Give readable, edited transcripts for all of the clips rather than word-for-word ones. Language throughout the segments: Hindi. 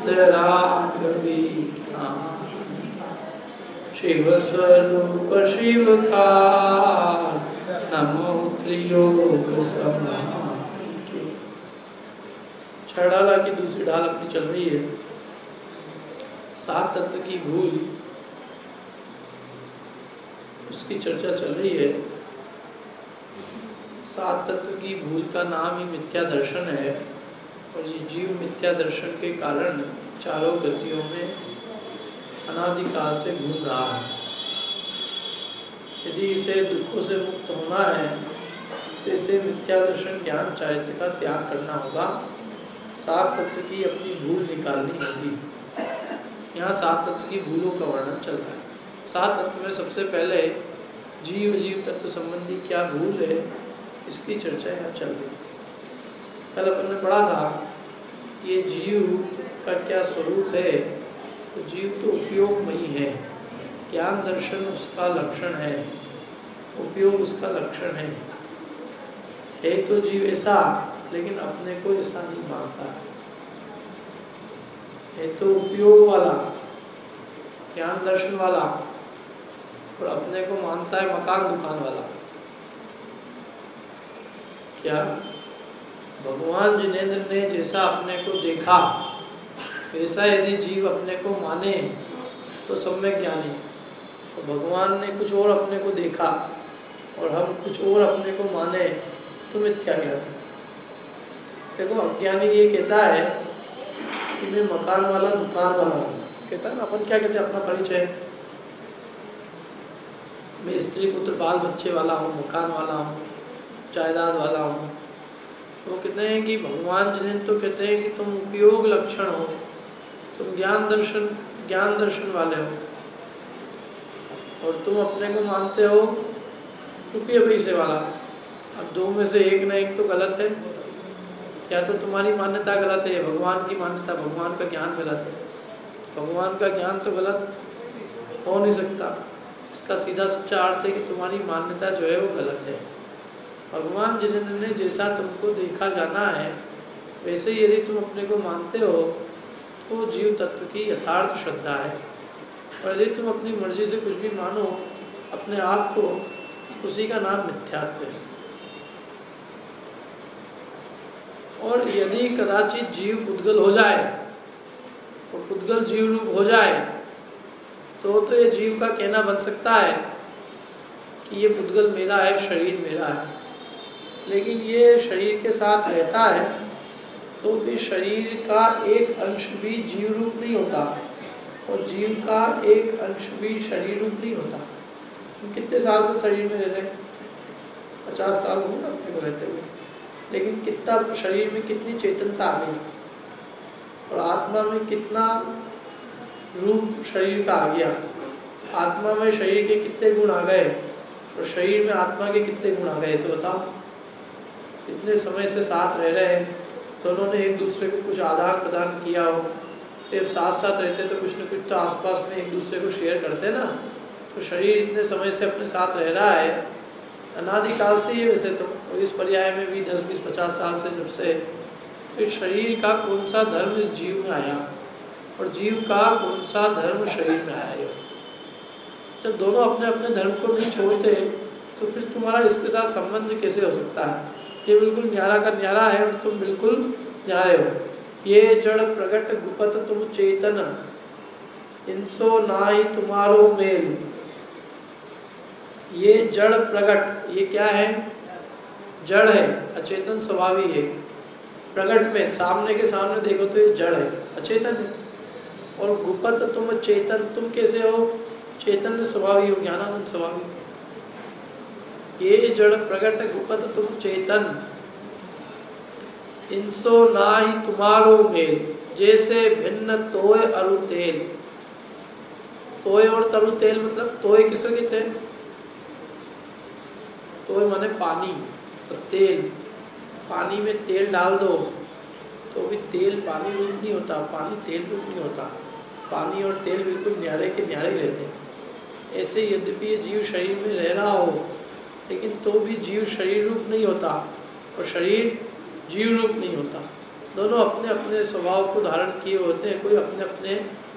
वीतराग शिव स्वरूप शिव का नमो त्रियोग समाके। छह डाला की दूसरी ढाल अपनी चल रही है। सात तत्व की भूल उसकी चर्चा चल रही है। सात तत्व की भूल का नाम ही मिथ्या दर्शन है और ये जीव मिथ्या दर्शन के कारण चारों गतियों में अनादिकाल से घूम रहा है। यदि इसे दुखों से मुक्त होना है तो इसे मिथ्या दर्शन ज्ञान चारित्र का त्याग करना होगा। सात तत्व की अपनी भूल निकालनी होगी। यहाँ सात तत्व की भूलों का वर्णन चल रहा है। सात तत्व में सबसे पहले जीव जीव तत्व संबंधी क्या भूल है इसकी चर्चा यहाँ चल रही। कल अपन ने पढ़ा था ये जीव का क्या स्वरूप है। तो जीव तो उपयोगमयी है, ज्ञान दर्शन उसका लक्षण है, उपयोग उसका लक्षण है तो जीव ऐसा, लेकिन अपने को ऐसा नहीं मानता है तो उपयोग वाला, ज्ञान दर्शन वाला, और अपने को मानता है मकान दुकान वाला। क्या भगवान जिनेंद्र ने जैसा अपने को देखा वैसा यदि जीव अपने को माने तो सम्यक ज्ञानी। तो भगवान ने कुछ और अपने को देखा और हम कुछ और अपने को माने तो मिथ्या ज्ञानी। देखो अज्ञानी ये कहता है कि मैं मकान वाला दुकान वाला हूँ, कहता है ना। अपन क्या कहते हैं अपना परिचय, मैं स्त्री पुत्र बाल बच्चे वाला हूँ, मकान वाला हूँ, जायदाद वाला हूँ। वो कहते हैं कि भगवान जिन्हें तो कहते हैं कि तुम उपयोग लक्षण हो, तुम ज्ञान दर्शन वाले हो और तुम अपने को मानते हो रुपये पैसे वाला। अब दो में से एक ना एक तो गलत है। या तो तुम्हारी मान्यता गलत है, भगवान की मान्यता, भगवान का ज्ञान गलत है। भगवान का ज्ञान तो गलत हो नहीं सकता। इसका सीधा सच्चा अर्थ है कि तुम्हारी मान्यता जो है वो गलत है। भगवान जिन्होंने जैसा तुमको देखा जाना है वैसे ही यदि तुम अपने को मानते हो तो जीव तत्व की यथार्थ श्रद्धा है। और यदि तुम अपनी मर्जी से कुछ भी मानो अपने आप को तो उसी का नाम मिथ्यात्व है। और यदि कदाचित जीव पुद्गल हो जाए और पुद्गल जीव रूप हो जाए तो ये जीव का कहना बन सकता है कि ये पुद्गल मेरा है, शरीर मेरा है। लेकिन ये शरीर के साथ रहता है तो भी शरीर का एक अंश भी जीव रूप नहीं होता और जीव का एक अंश भी शरीर रूप नहीं होता। हम कितने साल से शरीर में रह रहे हैं? 50 साल हो ना अपने को रहते हुए, लेकिन कितना शरीर में कितनी चेतनता आ गई और आत्मा में कितना रूप शरीर का आ गया। आत्मा में शरीर के कितने गुण आ गए और शरीर में आत्मा के कितने गुण आ गए। तो बताओ, इतने समय से साथ रह रहे हैं, दोनों ने एक दूसरे को कुछ आदान प्रदान किया हो, जब साथ साथ रहते तो कुछ न कुछ तो आसपास में एक दूसरे को शेयर करते ना। तो शरीर इतने समय से अपने साथ रह रहा है, अनादिकाल से ये वैसे तो, और इस पर्याय में भी 10, 20, 50 साल से जब से। तो इस शरीर का कौन सा धर्म इस जीव में आया और जीव का कौन सा धर्म शरीर में आया। जब दोनों अपने अपने धर्म को नहीं छोड़ते तो फिर तुम्हारा इसके साथ संबंध कैसे हो सकता है। ये बिल्कुल न्यारा का न्यारा है और तुम बिल्कुल न्यारे हो। ये जड़ प्रगट गुपत तुम चेतन, इनसो ना ही तुम्हारो मेल। ये जड़ प्रगट, ये क्या है? जड़ है, अचेतन स्वभावी है। प्रगट में सामने के सामने देखो तो ये जड़ है, अचेतन है। और गुपत तुम चेतन, तुम कैसे हो? चेतन स्वभावी हो, ज्ञानानंद स्वभावी। ये जड़ प्रगट गुपत तुम चेतन, इनसो ना ही तुम्हारो मेल। जैसे भिन्न तोय अरु तेल। तोय और तरु तेल मतलब तोय किसे कहते हैं? तोय माने पानी और तेल। पानी में तेल डाल दो तो भी तेल पानी रूप नहीं होता, पानी तेल रूप नहीं होता। पानी और तेल बिल्कुल न्यारे के न्यारे रहते हैं। ऐसे यद्यपि ये जीव शरीर में रह रहा हो लेकिन तो भी जीव शरीर रूप नहीं होता और शरीर जीव रूप नहीं होता। दोनों अपने अपने स्वभाव को धारण किए होते हैं, कोई अपने अपने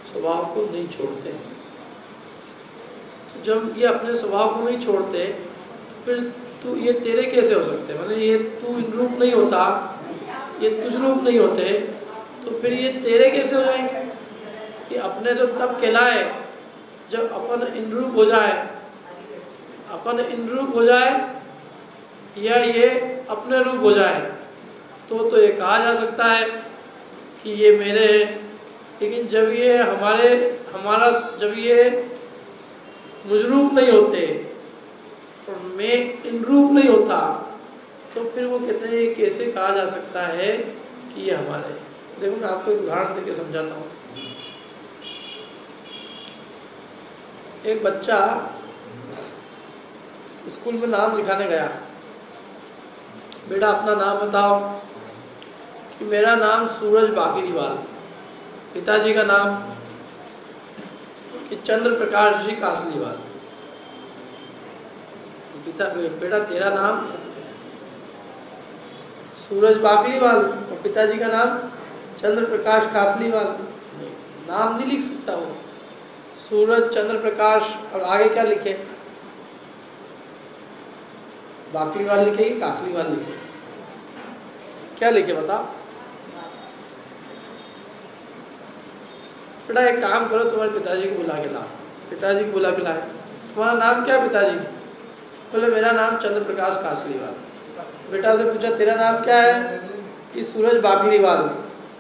स्वभाव को नहीं छोड़ते हैं। तो जब ये अपने स्वभाव को नहीं छोड़ते तो फिर तू ये तेरे कैसे हो सकते, मतलब ये तू इन रूप नहीं होता, ये तुझ रूप नहीं होते, तो फिर ये तेरे कैसे हो जाएंगे? ये अपने तो तब कहलाए जब अपन इन रूप हो जाए, अपन इन रूप हो जाए या ये अपने रूप हो जाए तो ये कहा जा सकता है कि ये मेरे हैं। लेकिन जब ये हमारा जब ये मुझ रूप नहीं होते और मैं इन रूप नहीं होता, तो फिर वो कहते हैं कैसे कहा जा सकता है कि ये हमारे। देखो मैं आपको एक उदाहरण देके समझाता हूँ। एक बच्चा स्कूल में नाम लिखाने गया, बेटा अपना नाम बताओ, कि मेरा नाम सूरज बाकलीवाल। पिताजी का नाम कि चंद्र प्रकाश जी कासलीवाल। बेटा तेरा नाम सूरज बाकलीवाल और पिताजी का नाम चंद्र प्रकाश कासलीवाल। नाम नहीं लिख सकता वो, सूरज चंद्र प्रकाश और आगे क्या लिखे, बाकलीवाल लिखे कि कासलीवाल लिखे, क्या लिखे बता? बेटा एक काम करो, तुम्हारे पिताजी को बुला के ला। पिताजी को बुला के लाए, तुम्हारा नाम क्या है पिताजी? बोले मेरा नाम चंद्र प्रकाश कासलीवाल। बेटा से पूछा तेरा नाम क्या है? कि सूरज बाकलीवाल।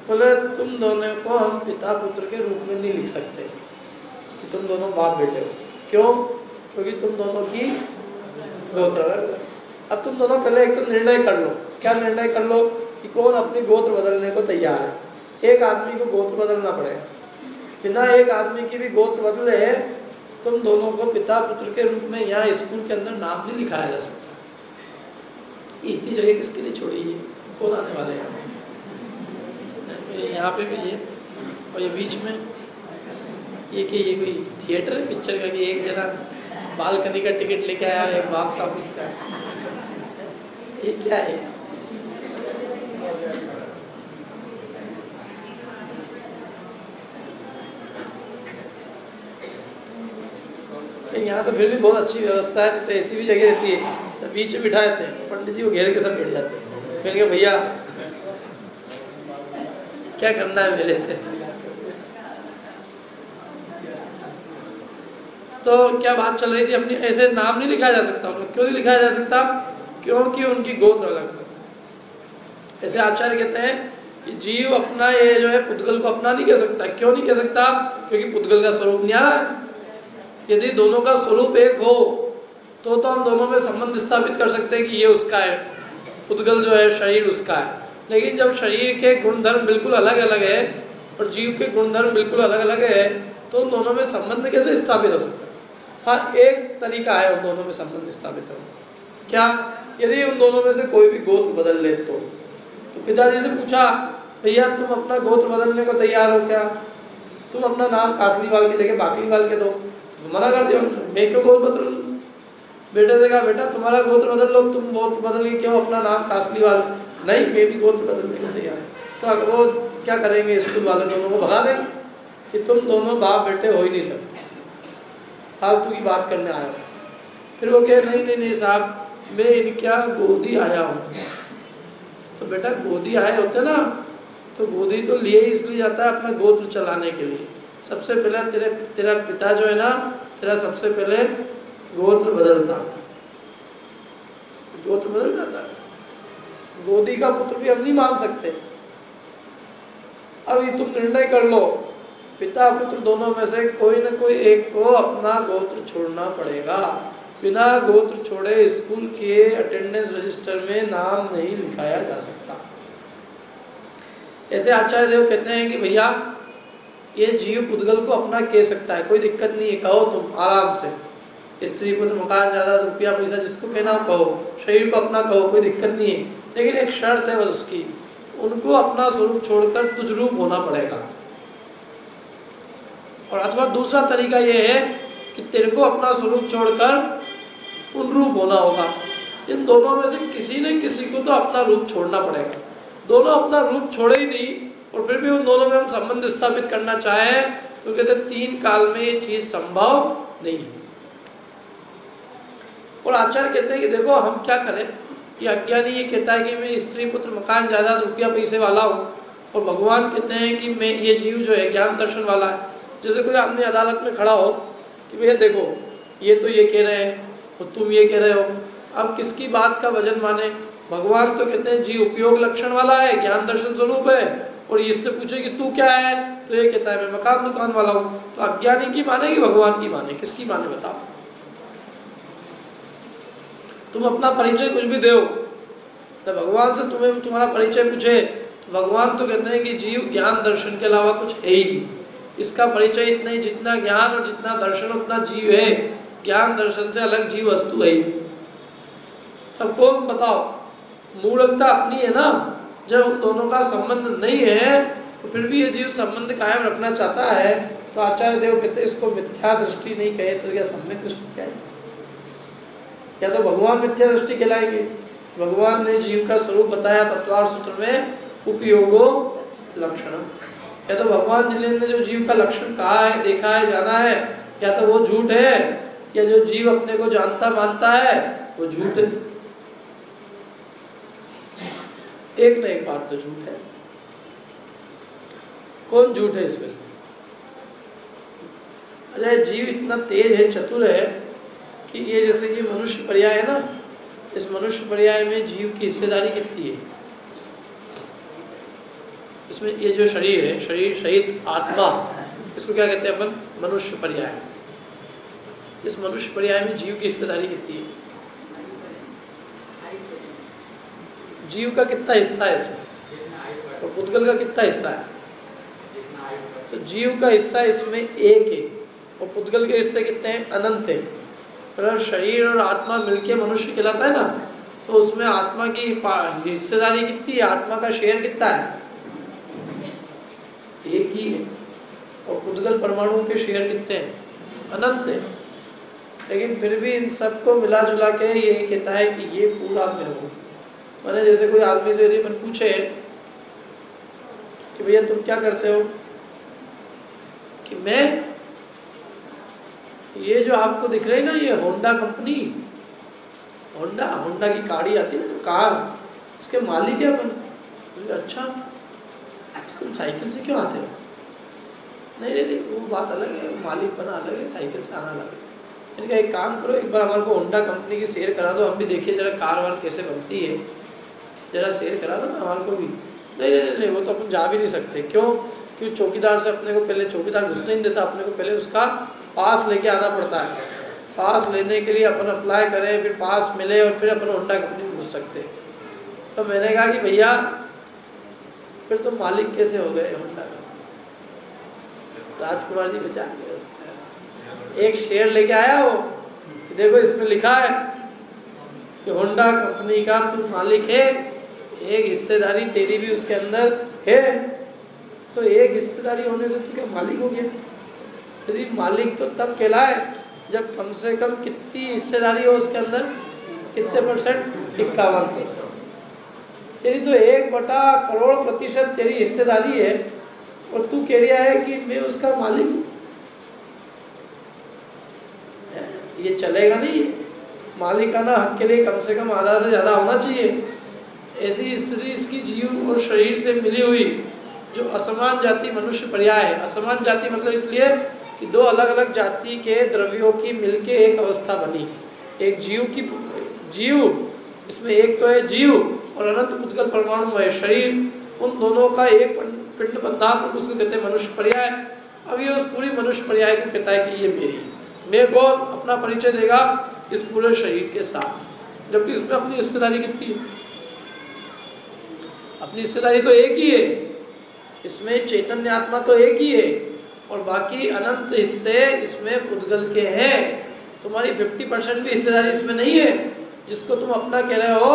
बोले तुम दोनों को हम पिता पुत्र के रूप में नहीं लिख सकते कि तुम दोनों बाप बेटे हो। क्यों? क्योंकि तुम दोनों की गोत्र अलग। अब तुम दोनों पहले एक तो निर्णय कर लो। क्या निर्णय कर लो? कि कौन अपनी गोत्र बदलने को तैयार है। एक आदमी को गोत्र बदलना पड़ेगा, बिना एक आदमी की भी गोत्र बदले तुम दोनों को पिता पुत्र के रूप में यहाँ स्कूल के अंदर नाम नहीं लिखाया जा सकता। इतनी जगह किसके लिए छोड़ी है? कौन आने वाले हैं? यहाँ पे भी ये और ये बीच में ये कि ये कोई थिएटर है पिक्चर का कि एक जना बालकनी का टिकट लेके आया, एक बॉक्स ऑफिस का, ये क्या है? यहाँ तो फिर भी बहुत अच्छी व्यवस्था है, तो ऐसी भी जगह रहती है, तो बीच में बिठा देते हैं, पंडित जी को घेर के सब बैठ जाते हैं। फिर क्या भैया क्या करना है मेरे से? तो क्या बात चल रही थी अपनी, ऐसे नाम नहीं लिखा जा सकता उनको। क्यों नहीं लिखाया जा सकता? क्योंकि उनकी गोत्र अलग है। ऐसे आचार्य कहते हैं कि जीव अपना ये जो है पुद्गल को अपना नहीं कह सकता। क्यों नहीं कह सकता? क्योंकि पुद्गल का स्वरूप न्यारा है। यदि दोनों का स्वरूप एक हो तो हम दोनों में संबंध स्थापित कर सकते हैं कि ये उसका है, पुद्गल जो है शरीर उसका है। लेकिन जब शरीर के गुणधर्म बिल्कुल अलग अलग है और जीव के गुणधर्म बिल्कुल अलग अलग है तो उन दोनों में संबंध कैसे स्थापित हो सकता है? हाँ, एक तरीका है उन दोनों में संबंध स्थापित होने। क्या? यदि उन दोनों में से कोई भी गोत्र बदल ले तो पिताजी से पूछा भैया तुम अपना गोत्र बदलने को तैयार हो क्या? तुम अपना नाम कासलीवाल की जगह बाकलीवाल के दो। मना कर दिया, मैं क्यों गोत्र बदल? बेटे से कहा बेटा तुम्हारा गोत्र बदल लो, तुम गोत्र बदल के क्यों अपना नाम कासलीवाल? नहीं, मैं भी गोत्र बदलने को तैयार। तो वो क्या करेंगे? स्कूल वाले दोनों को भगा देंगे कि तुम दोनों बाप बेटे हो ही नहीं सकते, फालतू की बात करने आया। फिर वो कहे नहीं साहब, मैं इनका गोदी आया हूँ। तो बेटा गोदी आए होते ना, तो गोदी तो लिए ही इसलिए जाता है अपना गोत्र चलाने के लिए। सबसे पहले तेरा पिता जो है ना, तेरा सबसे पहले गोत्र बदलता, गोत्र बदल जाता है। गोदी का पुत्र भी हम नहीं मान सकते। अब ये तुम निर्णय कर लो, पिता पुत्र दोनों में से कोई न कोई एक को अपना गोत्र छोड़ना पड़ेगा। बिना गोत्र छोड़े स्कूल के अटेंडेंस रजिस्टर में नाम नहीं लिखाया जा सकता। ऐसे आचार्य देव कहते हैं कि भैया ये जीव पुद्गल को अपना कह सकता है, कोई दिक्कत नहीं है, कहो तुम आराम से। स्त्री पुत्र मकान ज़्यादा रुपया पैसा जिसको कहना हो कहो, शरीर को अपना कहो, कोई दिक्कत नहीं है। लेकिन एक शर्त है बस उसकी, उनको अपना स्वरूप छोड़कर तुझ रूप होना पड़ेगा। और अथवा दूसरा तरीका ये है कि तेरे को अपना स्वरूप छोड़कर उन रूप होना होगा। इन दोनों में से किसी न किसी को तो अपना रूप छोड़ना पड़ेगा। दोनों अपना रूप छोड़े ही नहीं, और फिर भी उन दोनों में हम संबंध स्थापित करना चाहें तो कहते हैं 3 काल में ये चीज संभव नहीं है। और आचार्य कहते हैं कि देखो हम क्या करें, ये अज्ञानी ये कहता है कि मैं स्त्री पुत्र मकान जायदाद रुपया पैसे वाला हूँ, और भगवान कहते हैं कि मैं ये जीव जो है ज्ञान दर्शन वाला है। जैसे कोई आदमी अदालत में खड़ा हो कि भैया देखो ये तो ये कह रहे हैं और तुम ये कह रहे हो, अब किसकी बात का वजन माने। भगवान तो कहते हैं जीव उपयोग लक्षण वाला है, ज्ञान दर्शन स्वरूप है, और इससे पूछे कि तू क्या है, तो ये कहता है मैं मकान दुकान वाला हूँ। तो अज्ञानी की माने कि भगवान की माने, किसकी माने बताओ। तुम अपना परिचय कुछ भी दो, तो भगवान से तुम्हें तुम्हारा परिचय पूछे तो भगवान तो कहते हैं कि जीव ज्ञान दर्शन के अलावा कुछ है ही नहीं, इसका परिचय इतना ही, जितना ज्ञान और जितना दर्शन उतना जीव है, ज्ञान दर्शन से अलग जीव वस्तु है ही। तब कौन बताओ, मूर्खता अपनी है ना, जब उन दोनों का संबंध नहीं है तो फिर भी ये जीव संबंध कायम रखना चाहता है, तो आचार्य देव कहते हैं इसको मिथ्या दृष्टि नहीं कहे तो क्या सम्यक दृष्टि कहे। या तो भगवान मिथ्या दृष्टि कहलाएंगे, भगवान ने जीव का स्वरूप बताया तत्वार्थ सूत्र में उपयोगो लक्षण, या तो भगवान जिन्होंने ने जो जीव का लक्षण कहा है, देखा है, जाना है, या तो वो झूठ है, या जो जीव अपने को जानता मानता है वो झूठ है। एक ना एक बात तो झूठ है। कौन झूठ है इसमें से? अरे जीव इतना तेज है, चतुर है कि ये जैसे कि मनुष्य पर्याय है ना, इस मनुष्य पर्याय में जीव की हिस्सेदारी कितनी है। इसमें ये जो शरीर है, शरीर सहित आत्मा, इसको क्या कहते हैं अपन? मनुष्य पर्याय। इस मनुष्य पर्याय में जीव की हिस्सेदारी कितनी है? जीव का कितना हिस्सा है इसमें, तो पुद्गल का कितना हिस्सा है? तो जीव का हिस्सा इसमें एक है, और पुद्गल के हिस्से कितने हैं? अनंत है। अगर शरीर और आत्मा मिलके मनुष्य कहलाता है ना, तो उसमें आत्मा की हिस्सेदारी कितनी है, आत्मा का शेयर कितना है? एक ही है। और पुद्गल परमाणुओं के शेयर कितने हैं? अनंत है। लेकिन फिर भी इन सबको मिला जुला के ये कहता है कि ये पूरा मैं हूँ। मैंने जैसे कोई आदमी से यदि अपन पूछे कि भैया तुम क्या करते हो, कि मैं ये जो आपको दिख रही ना, ये होंडा कंपनी, होंडा की गाड़ी आती है ना, जो कार, उसके मालिक है अपन। अच्छा तुम साइकिल से क्यों आते हो? नहीं वो बात अलग है, मालिक बना अलग है, साइकिल से आना अलग है। मैंने कहा एक काम करो, एक बार हमारे को होंडा कंपनी की शेयर करा दो, हम भी देखिए जरा कार वार कैसे बनती है, जरा शेयर करा दो ना हमारे को भी। नहीं वो तो अपन जा भी नहीं सकते। क्यों चौकीदार से अपने को पहले, चौकीदार घुसने नहीं देता, अपने को पहले उसका पास लेके आना पड़ता है। पास लेने के लिए अपन अप्लाई करें, फिर पास मिले और फिर अपन होंडा कंपनी में घुस सकते। तो मैंने कहा कि भैया फिर तो मालिक कैसे हो गए होंडा का? राजकुमार जी बचा के एक शेयर लेके आया वो कि देखो इसमें लिखा है कि होंडा कंपनी का तू मालिक है, एक हिस्सेदारी तेरी भी उसके अंदर है। तो एक हिस्सेदारी होने से तू क्या मालिक हो गया? यदि मालिक तो तब कहलाए जब कम से कम कितनी हिस्सेदारी हो उसके अंदर, कितने %? 51%। तेरी तो 1/करोड़% तेरी हिस्सेदारी है, और तू कह रहा है कि मैं उसका मालिक हूँ। ये चलेगा नहीं। मालिकाना हक के लिए कम से कम आधा से ज़्यादा होना चाहिए। ऐसी स्थिति इसकी जीव और शरीर से मिली हुई जो असमान जाति मनुष्य पर्याय है। असमान जाति मतलब इसलिए कि दो अलग अलग जाति के द्रव्यों की मिलके एक अवस्था बनी। एक जीव इसमें एक तो है जीव और अनंत पुद्गल परमाणु है शरीर, उन दोनों का एक पिंड बंधा तो उसको कहते हैं मनुष्य पर्याय। अब ये उस पूरी मनुष्य पर्याय को कहता है कि ये मेरी, मैं कौन? अपना परिचय देगा इस पूरे शरीर के साथ, जबकि इसमें अपनी हिस्सेदारी कितनी है? अपनी हिस्सेदारी तो एक ही है, इसमें चैतन्य आत्मा तो एक ही है और बाकी अनंत हिस्से इसमें पुद्गल के हैं। तुम्हारी 50% भी हिस्सेदारी इसमें नहीं है। जिसको तुम अपना कह रहे हो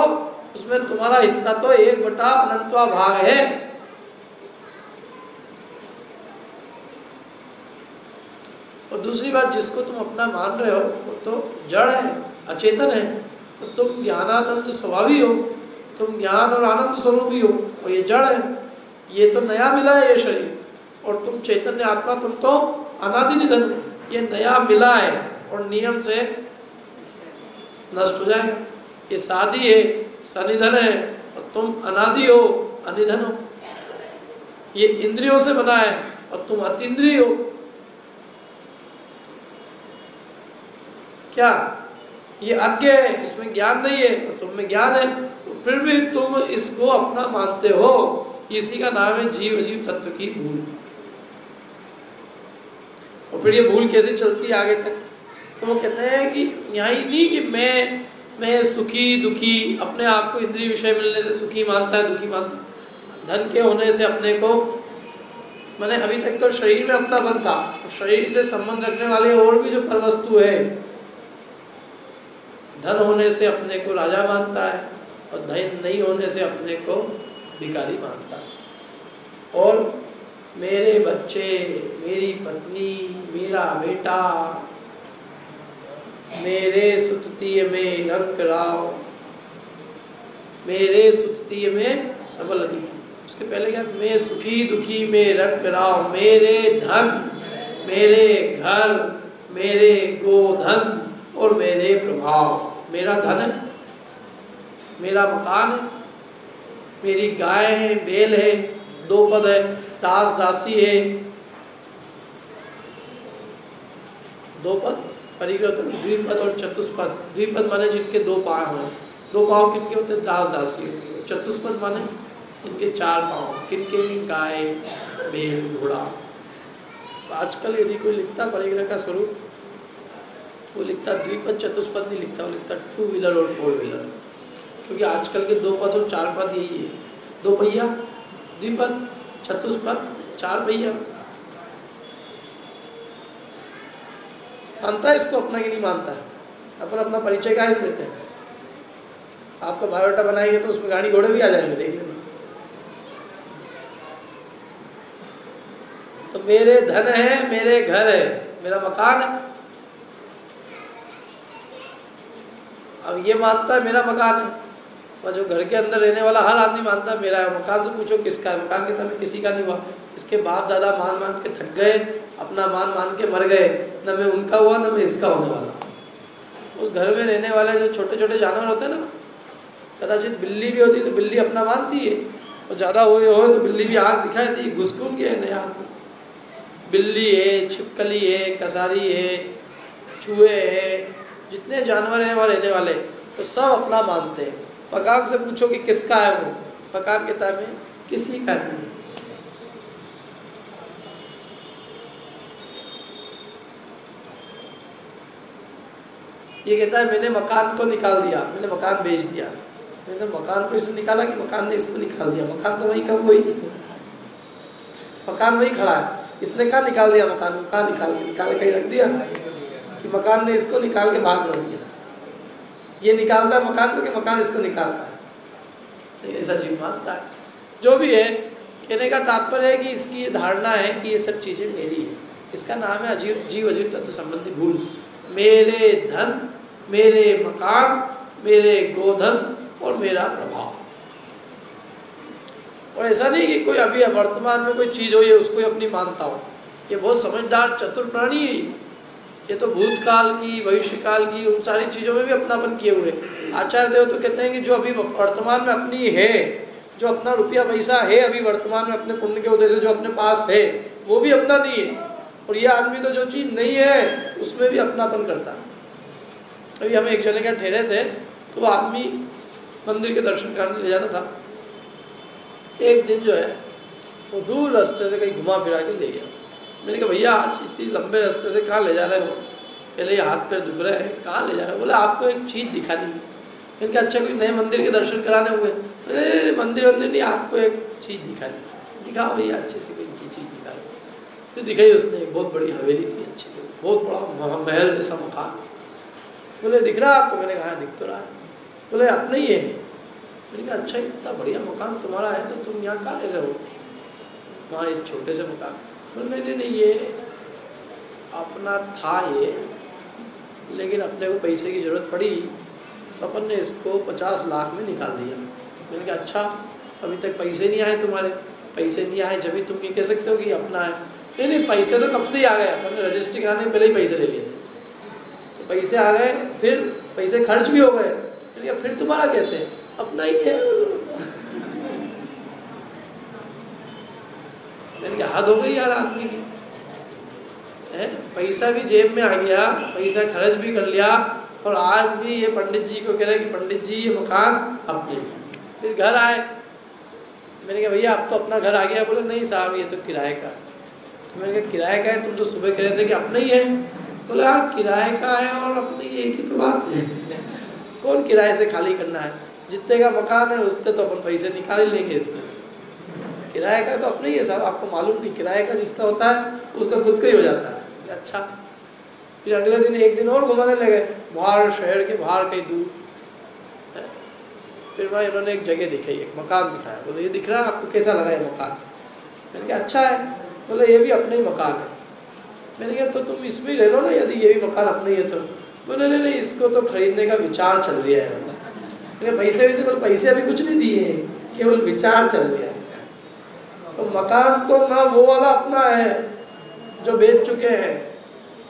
उसमें तुम्हारा हिस्सा तो 1/अनंतवा भाग है। और दूसरी बात, जिसको तुम अपना मान रहे हो वो तो जड़ है, अचेतन है, तो तुम ज्ञानानंद स्वभावी हो। तुम ज्ञान और आनंद स्वरूप ही हो, और ये जड़ है, ये तो नया मिला है ये शरीर, और तुम चैतन्य आत्मा, तुम तो अनादि निधन हो। ये नया मिला है और नियम से नष्ट हो जाएगा। ये सादी है, सनिधन है, और तुम अनादि हो, अनिधन हो। ये इंद्रियों से बना है और तुम अतीन्द्रिय हो। क्या ये अज्ञ है, इसमें ज्ञान नहीं है, और तुम में ज्ञान है, तो फिर भी तुम इसको अपना मानते हो। इसी का नाम है जीव अजीव तत्व की भूल। और फिर ये भूल कैसे चलती है आगे तक? तो वो कहते हैं कि यही नहीं कि मैं सुखी दुखी, अपने आप को इंद्रिय विषय मिलने से सुखी मानता है, दुखी मानता है, धन के होने से अपने को, मैंने अभी तक तो शरीर में अपनापन था, शरीर से संबंध रखने वाले और भी जो परवस्तु है, धन होने से अपने को राजा मानता है और धन नहीं होने से अपने को भिखारी मानता है। और मेरे बच्चे, मेरी पत्नी, मेरा बेटा, मेरे सुततीय में रंग राव, मेरे सुततीय में सबल अधिक। उसके पहले क्या? मैं सुखी दुखी में रंग राव, मेरे धन, मेरे घर, मेरे गोधन और मेरे प्रभाव। मेरा धन है, मेरा मकान है, मेरी गाय है, बैल है, 2 पद है, दास दासी है, 2 पद परिग्रह, द्विपद और चतुष्पद। द्विपद माने जिनके 2 पाँव हैं। 2 पाँव किनके होते हैं? दास दासी होते हैं। चतुष्पद माने जिनके 4 पाँव, किनके? गाय, बैल, घोड़ा। आजकल यदि कोई लिखता परिग्रह का स्वरूप, वो लिखता द्विपद चतुष्पद नहीं लिखता, वो लिखता 2 व्हीलर और 4 व्हीलर, क्योंकि आजकल के 2 पद और 4 पद यही है। 2 पहिया द्विपद, चतुष्पद 4 पहिया। मानता है इसको अपना कि नहीं मानता है? अपन अपना परिचय काहे से देते हैं? आपका बायोडाटा बनाएंगे तो उसमें गाड़ी घोड़े भी आ जाएंगे, देख लेना। तो मेरे धन है, मेरे घर है, मेरा मकान है। अब ये मानता है मेरा मकान है, और जो घर के अंदर रहने वाला हर आदमी मानता है मेरा है। मकान से पूछो किसका है? मकान कहता है किसी का नहीं हुआ, इसके बाप दादा मान मान के थक गए, अपना मान के मर गए, न मैं उनका हुआ न मैं इसका होने वाला। उस घर में रहने वाले जो छोटे छोटे जानवर होते हैं ना, कदाचित बिल्ली भी होती है तो बिल्ली अपना मानती है, और ज़्यादा हुए हो तो बिल्ली भी आँख दिखाती है, घुसकुन गए नया आदमी। बिल्ली है, छिपकली है, कसारी है, चूहे है, जितने जानवर हैं वहाँ रहने वाले, तो सब अपना मानते हैं। मकान से पूछो कि किसका है वो, मकान कहता है मैं किसी का नहीं। ये कहता है मैंने मकान को निकाल दिया, मैंने मकान बेच दिया। मैंने तो मकान को इसने निकाला कि मकान ने इसको निकाल दिया? मकान तो वहीं का वही नहीं, मकान वही खड़ा है। इसने कहाँ निकाल दिया मकान को? कहाँ निकाल कहीं रख दिया कि मकान ने इसको निकाल के बाहर कर दिया? ये निकालता है मकान को कि मकान इसको निकालता है? ऐसा जीव मानता है। जो भी है, कहने का तात्पर्य है कि इसकी ये धारणा है कि ये सब चीज़ें मेरी है। इसका नाम है जीव अजीव तत्व संबंधी भूल। मेरे धन, मेरे मकान, मेरे गोधन और मेरा प्रभाव। और ऐसा नहीं कि कोई अभी वर्तमान में कोई चीज़ हो ये उसको ही अपनी मानता हो। ये बहुत समझदार चतुर प्राणी है। ये तो भूतकाल की, भविष्यकाल की, उन सारी चीज़ों में भी अपनापन किए हुए। आचार्य देव तो कहते हैं कि जो अभी वर्तमान में अपनी है, जो अपना रुपया पैसा है अभी वर्तमान में अपने पुण्य के उद्देश्य से जो अपने पास है, वो भी अपना नहीं है। और ये आदमी तो जो चीज़ नहीं है उसमें भी अपनापन करता। अभी हम एक जगह ठहरे थे तो वो आदमी मंदिर के दर्शन करने ले जाता था। एक दिन जो है वो दूर रास्ते से कहीं घुमा फिरा के ले गया। मैंने कहा भैया आज इतनी लंबे रास्ते से कहाँ ले जा रहे हो? पहले ये हाथ पैर दुख रहे हैं, कहाँ ले जा रहे हो? बोला आपको एक चीज़ दिखानी है। मैंने कहा अच्छा कोई नए मंदिर के दर्शन कराने हुए? अरे मंदिर नहीं, आपको एक चीज़ दिखानी। दिखाओ भैया अच्छे से कोई चीज़ दिखा रहे। फिर दिखाई उसने, एक बहुत बड़ी हवेली थी, अच्छी बहुत बड़ा महल जैसा मकान। बोले दिख रहा आपको? मैंने कहा दिख तो रहा है। बोले अपना ही है। मैंने कहा अच्छा इतना बढ़िया मकान तुम्हारा है तो तुम यहाँ कहाँ रह रहे हो? वहाँ एक छोटे से मकान। बोले नहीं ये अपना था ये, लेकिन अपने को पैसे की ज़रूरत पड़ी तो अपन ने इसको 50 लाख में निकाल दिया। मैंने कहा अच्छा, अभी तक पैसे नहीं आए तुम्हारे? पैसे नहीं आए जब भी तुम ये कह सकते हो कि अपना है। नहीं नहीं, पैसे तो कब से ही आ गए, अपन ने रजिस्ट्री कराने पहले ही पैसे ले लिए थे। तो पैसे आ गए, फिर पैसे खर्च भी हो गए। मैंने कहा फिर तुम्हारा कैसे? अपना ही है। मैंने कहा हद हो गई यार आदमी की है। पैसा भी जेब में आ गया, पैसा खर्च भी कर लिया, और आज भी ये पंडित जी को कह रहे हैं कि पंडित जी ये मकान अपने। फिर घर आए, मैंने कहा भैया अब तो अपना घर आ गया। बोले नहीं साहब ये तो किराए का। तो मैंने कहा किराए का है, तुम तो सुबह कह रहे थे कि अपना ही है। बोले हाँ किराए का है और अपने ही एक ही तो बात है। कौन किराए से खाली करना है? जितने का मकान है उतने तो अपन पैसे निकाल ही लेंगे इसमें। किराए का तो अपना ही है साहब, आपको मालूम नहीं? किराए का जिसका होता है उसका खुद का ही हो जाता है। अच्छा, फिर अगले दिन एक दिन और घुमाने लगे बाहर, शहर के बाहर कहीं दूर। फिर वहाँ इन्होंने एक जगह दिखाई, एक मकान दिखाया। बोले ये दिख रहा है आपको, कैसा लगा ये मकान? मैंने कहा अच्छा है। बोले ये भी अपना ही मकान है। मैंने कहा तो तुम इसमें ही रह लो ना, यदि ये भी मकान अपना ही है तो। बोले नहीं नहीं, इसको तो खरीदने का विचार चल रहा है। मैंने पैसे वैसे, बोले पैसे अभी कुछ नहीं दिए, केवल विचार चल रहा है। तो मकान तो ना वो वाला अपना है जो बेच चुके हैं,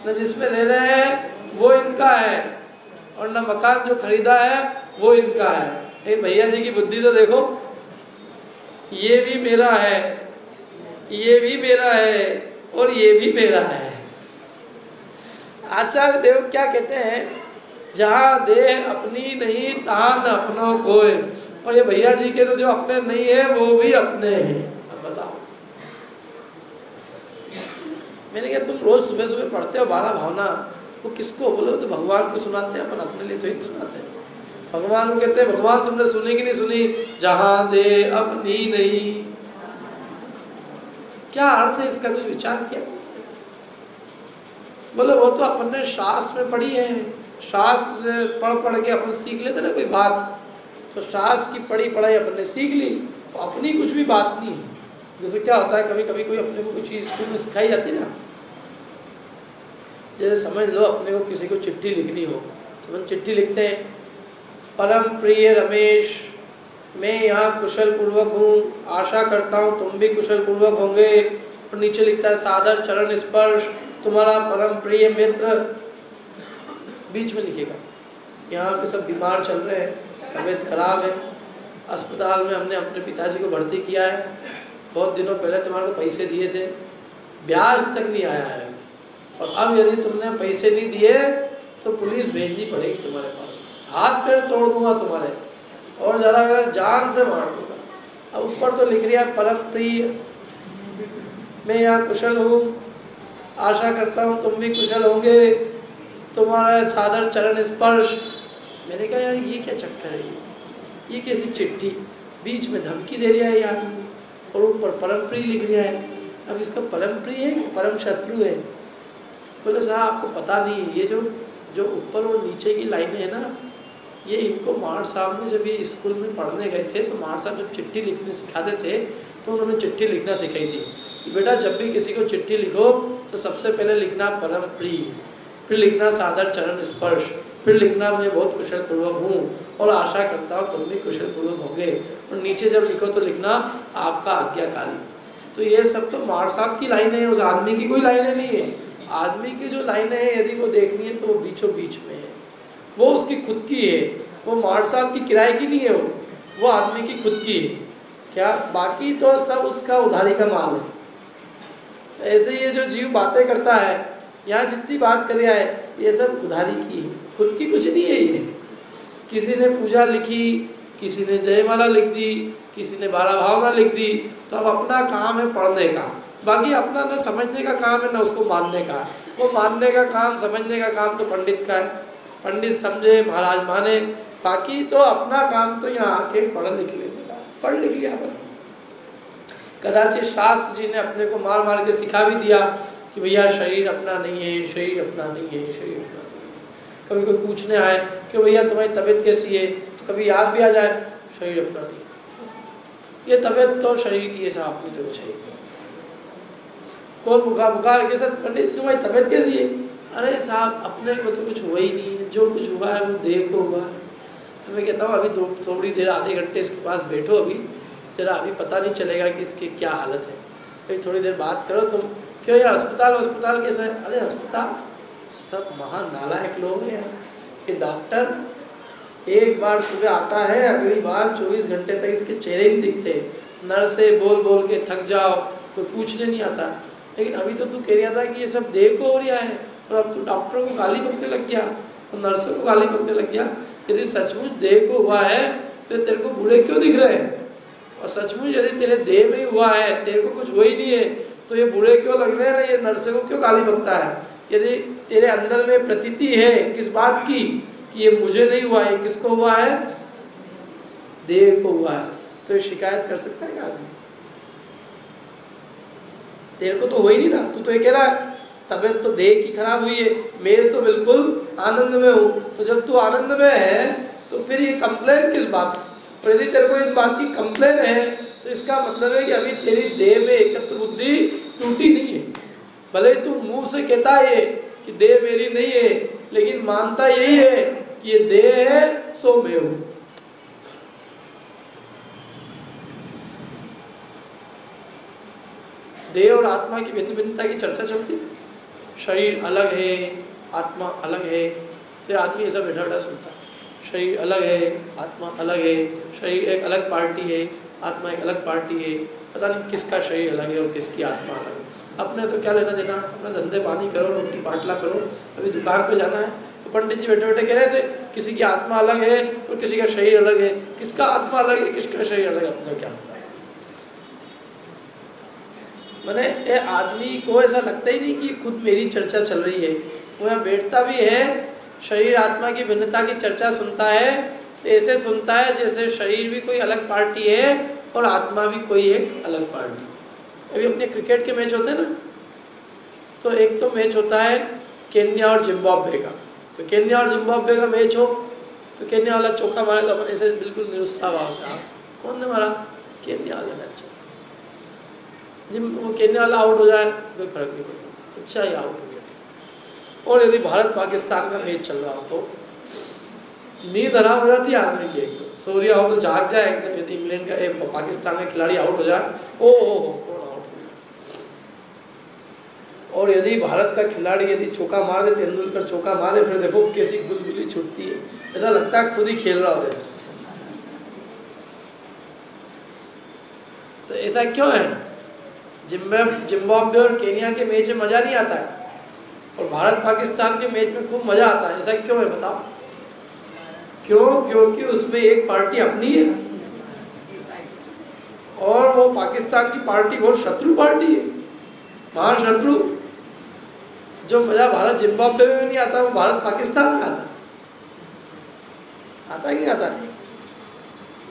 न जिसमें रह रहे हैं वो इनका है, और न मकान जो खरीदा है वो इनका है। लेकिन भैया जी की बुद्धि तो देखो, ये भी मेरा है, ये भी मेरा है, और ये भी मेरा है। आचार्य देव क्या कहते हैं, जहाँ देह अपनी नहीं तहाँ न अपनों कोई। और ये भैया जी के तो जो अपने नहीं है वो भी अपने हैं। अब बताओ, मैंने कहा तुम रोज सुबह सुबह पढ़ते हो 12 भावना, वो किसको? बोले तो भगवान को सुनाते हैं, अपन अपने लिए तो ही सुनाते हैं। भगवान को कहते हैं भगवान तुमने सुनी कि नहीं सुनी? जहाँ दे अपनी नहीं। क्या अर्थ है इसका, कुछ विचार किया? बोले वो तो अपन ने शास्त्र में पढ़ी है, शास्त्र पढ़ के अपन सीख लेते ना कोई बात, तो शास्त्र की पढ़ी पढ़ाई अपन ने सीख ली, तो अपनी कुछ भी बात नहीं है। जैसे क्या होता है कभी कभी कोई अपने को कुछ चीज़ स्कूल में सिखाई जाती है ना, जैसे समझ लो अपने को किसी को चिट्ठी लिखनी हो तो हम चिट्ठी लिखते हैं, परम प्रिय रमेश, मैं यहाँ कुशल पूर्वक हूँ, आशा करता हूँ तुम भी कुशल पूर्वक होंगे। और नीचे लिखता है सादर चरण स्पर्श, तुम्हारा परम प्रिय मित्र। बीच में लिखेगा यहाँ पे सब बीमार चल रहे हैं, तबीयत खराब है, अस्पताल में हमने अपने पिताजी को भर्ती किया है, बहुत दिनों पहले तुम्हारे को पैसे दिए थे, ब्याज तक नहीं आया है, और अब यदि तुमने पैसे नहीं दिए तो पुलिस भेजनी पड़ेगी तुम्हारे पास, हाथ पैर तोड़ दूंगा तुम्हारे, और ज़्यादा जान से मार दूंगा। अब ऊपर तो लिख रहा है परम प्रिय, मैं यहाँ कुशल हूँ, आशा करता हूँ तुम भी कुशल होंगे, तुम्हारा सादर चरण स्पर्श। मैंने कहा यार ये क्या चक्कर है, ये कैसी चिट्ठी, बीच में धमकी दे रहा है यार, और ऊपर परम प्रिय लिख रहा है। अब इसका परम प्रिय है कि परम शत्रु है? बोले साहब आपको पता नहीं है, ये जो ऊपर और नीचे की लाइनें हैं ना, ये इनको मार साहब ने जब ये स्कूल में पढ़ने गए थे तो मार साहब जब चिट्ठी लिखने सिखाते थे तो उन्होंने चिट्ठी लिखना सिखाई थी कि बेटा जब भी किसी को चिट्ठी लिखो तो सबसे पहले लिखना परम प्रिय, फिर लिखना सादर चरण स्पर्श, फिर लिखना मैं बहुत कुशल पूर्वक हूँ और आशा करता हूँ तुम भी कुशल पूर्वक होंगे, और नीचे जब लिखो तो लिखना आपका आज्ञाकारी। तो ये सब तो मार साहब की लाइनें हैं, उस आदमी की कोई लाइनें नहीं है। आदमी की जो लाइनें हैं यदि वो देखनी है तो वो बीचों बीच में है, वो उसकी खुद की है, वो मार साहब की किराए की नहीं है, वो आदमी की खुद की है। क्या बाकी तो सब उसका उधारी का माल है। तो ऐसे ये जो जीव बातें करता है, यहाँ जितनी बात कर रहा है ये सब उधारी की है, खुद की कुछ नहीं है। ये किसी ने पूजा लिखी, किसी ने जयमाला लिख दी, किसी ने 12 भावना लिख दी, तो अब अपना काम है पढ़ने का, बाकी अपना न समझने का काम है न उसको मानने का। वो मानने का काम, समझने का काम तो पंडित का है, पंडित समझे महाराज माने, बाकी तो अपना काम तो यहाँ आके पढ़ लिख लेने का, पढ़ लिख लिया। कदाचित शास्त्र जी ने अपने को मार मार के सिखा भी दिया कि भैया शरीर अपना नहीं है, शरीर अपना नहीं है, शरीर अपना नहीं है। कभी कोई पूछने आए कि भैया तुम्हारी तबीयत कैसी है, तो कभी याद भी आ जाए शरीर अपना नहीं है। ये तबीयत तो शरीर की है साहब, अपनी तो कुछ है। कौन बुखार के साथ पंडित तुम्हारी तबीयत कैसी है? अरे साहब अपने को तो कुछ हुआ ही नहीं है, जो कुछ हुआ है वो देखो हुआ है। तो मैं कहता हूँ अभी थोड़ी देर आधे घंटे इसके पास बैठो, अभी जरा अभी पता नहीं चलेगा कि इसकी क्या हालत है, अभी थोड़ी देर बात करो तुम। क्यों ये अस्पताल कैसा है? अरे अस्पताल सब महान नालायक लोग हैं यार। ये डॉक्टर एक बार सुबह आता है, अगली बार 24 घंटे तक इसके चेहरे नहीं दिखते। नर्से बोल के थक जाओ, कोई पूछने नहीं आता। लेकिन अभी तो तू कह रहा था कि ये सब देह को हो रहा है, और अब तू डॉक्टरों को गाली बकने लग गया और नर्सों को गाली बकने लग गया। यदि सचमुच देह को हुआ है तो तेरे को बूढ़े क्यों दिख रहे हैं? और सचमुच यदि तेरे देह में ही हुआ है, तेरे को कुछ हो ही नहीं है, तो ये बूढ़े क्यों लग रहे हैं ना? ये नर्से को क्यों गाली बकता है? यदि तेरे अंदर में प्रतीति है किस बात की कि ये मुझे नहीं हुआ है, किसको हुआ है? देह को हुआ है, तो ये शिकायत कर सकता है आदमी? तेरे को तो हो ही नहीं ना, तू तो ये कह रहा है तबीयत तो देह की खराब हुई है, मेरे तो बिल्कुल आनंद में हूँ। तो जब तू आनंद में है तो फिर ये कंप्लेन किस बात की? और यदि तेरे को इस बात की कंप्लेन है तो इसका मतलब है कि अभी तेरी देह में एकत्र बुद्धि टूटी नहीं है। भले तू मुंह से कहता है कि देह मेरी नहीं है, लेकिन मानता यही है कि ये देह है सो मैं हूं। देह और आत्मा की भिन्न भिन्नता की चर्चा चलती है। शरीर अलग है, आत्मा अलग है, तो आदमी ऐसा बैठा बैठा सुनता है। शरीर अलग है, आत्मा अलग है, शरीर एक अलग पार्टी है, आत्मा एक अलग पार्टी है। पता नहीं किसका शरीर अलग है और किसकी आत्मा अलग है। अपने तो क्या लेना देना, अपना धंधे पानी करो, रोटी पाटला करो। अभी दुकान पे जाना है तो पंडित जी बैठे बैठे कह रहे थे किसी की आत्मा अलग है और किसी का शरीर अलग है। किसका आत्मा अलग है, किसका शरीर अलग है, अपना क्या पता है? मैंने ये आदमी को ऐसा लगता ही नहीं कि खुद मेरी चर्चा चल रही है। वो यहाँ बैठता भी है, शरीर आत्मा की भिन्नता की चर्चा सुनता है, तो ऐसे सुनता है जैसे शरीर भी कोई अलग पार्टी है और आत्मा भी कोई एक अलग पार्टी। अभी अपने क्रिकेट के मैच होते हैं ना, तो एक तो मैच होता है केन्या और जिम्बाब्वे का। तो केन्या और जिम्बाब्वे का मैच हो तो केन्या वाला चौका मारे तो अपन ऐसे बिल्कुल निरुत्साह भाव से, कौन ने मारा? केन्या वाले ने। अच्छा, वो केन्या वाला आउट हो जाए कोई फर्क नहीं पड़ता, अच्छा ही आउट हो गया। और यदि भारत पाकिस्तान का मैच चल रहा हो तो नींद आराम हो जाती है आदमी की। एक तो सो रहा हो तो जाग जाए एकदम। यदि इंग्लैंड का पाकिस्तान का खिलाड़ी आउट हो जाए, ओ कौन आउट हो गया। और यदि भारत का खिलाड़ी यदि चौका मार दे, तेंदुलकर चौका मारे, फिर देखो कैसी गुलगुली छुटती है, ऐसा लगता है खुद ही खेल रहा हो जैसे। तो ऐसा क्यों है? जिम्बाब्वे और केन्या के मैच में मज़ा नहीं आता है और भारत पाकिस्तान के मैच में खूब मज़ा आता है। ऐसा क्यों है बताओ? क्यों? क्योंकि उसमें एक पार्टी अपनी है और वो पाकिस्तान की पार्टी बहुत शत्रु पार्टी है, महाशत्रु। जो मज़ा भारत जिम्बाब्वे में नहीं आता वो भारत पाकिस्तान में आता है कि नहीं आता है?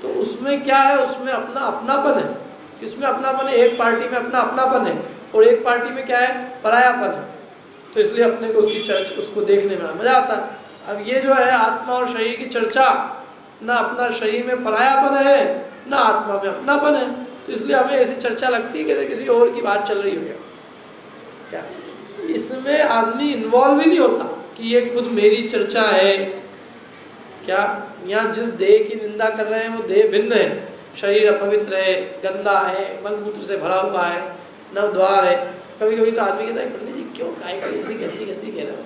तो उसमें क्या है? उसमें अपना अपनापन है। किसमें अपनापन है? एक पार्टी में अपना अपनापन है और एक पार्टी में क्या है? परायापन है। तो इसलिए अपने को उसकी चर्च उसको देखने में मज़ा आता है। अब ये जो है आत्मा और शरीर की चर्चा, ना अपना शरीर में परायापन है ना आत्मा में अपनापन है, तो इसलिए हमें ऐसी चर्चा लगती है कि किसी और की बात चल रही हो क्या। इसमें आदमी इन्वॉल्व ही नहीं होता कि ये खुद मेरी चर्चा है क्या। यहाँ जिस देह की निंदा कर रहे हैं वो देह भिन्न है, शरीर अपवित्र है, गंदा है, मलमूत्र से भरा हुआ है, नवद्वार है। कभी कभी तो आदमी कहता है पंडित जी क्यों काय ऐसी गंदी गंदी कह रहे हो,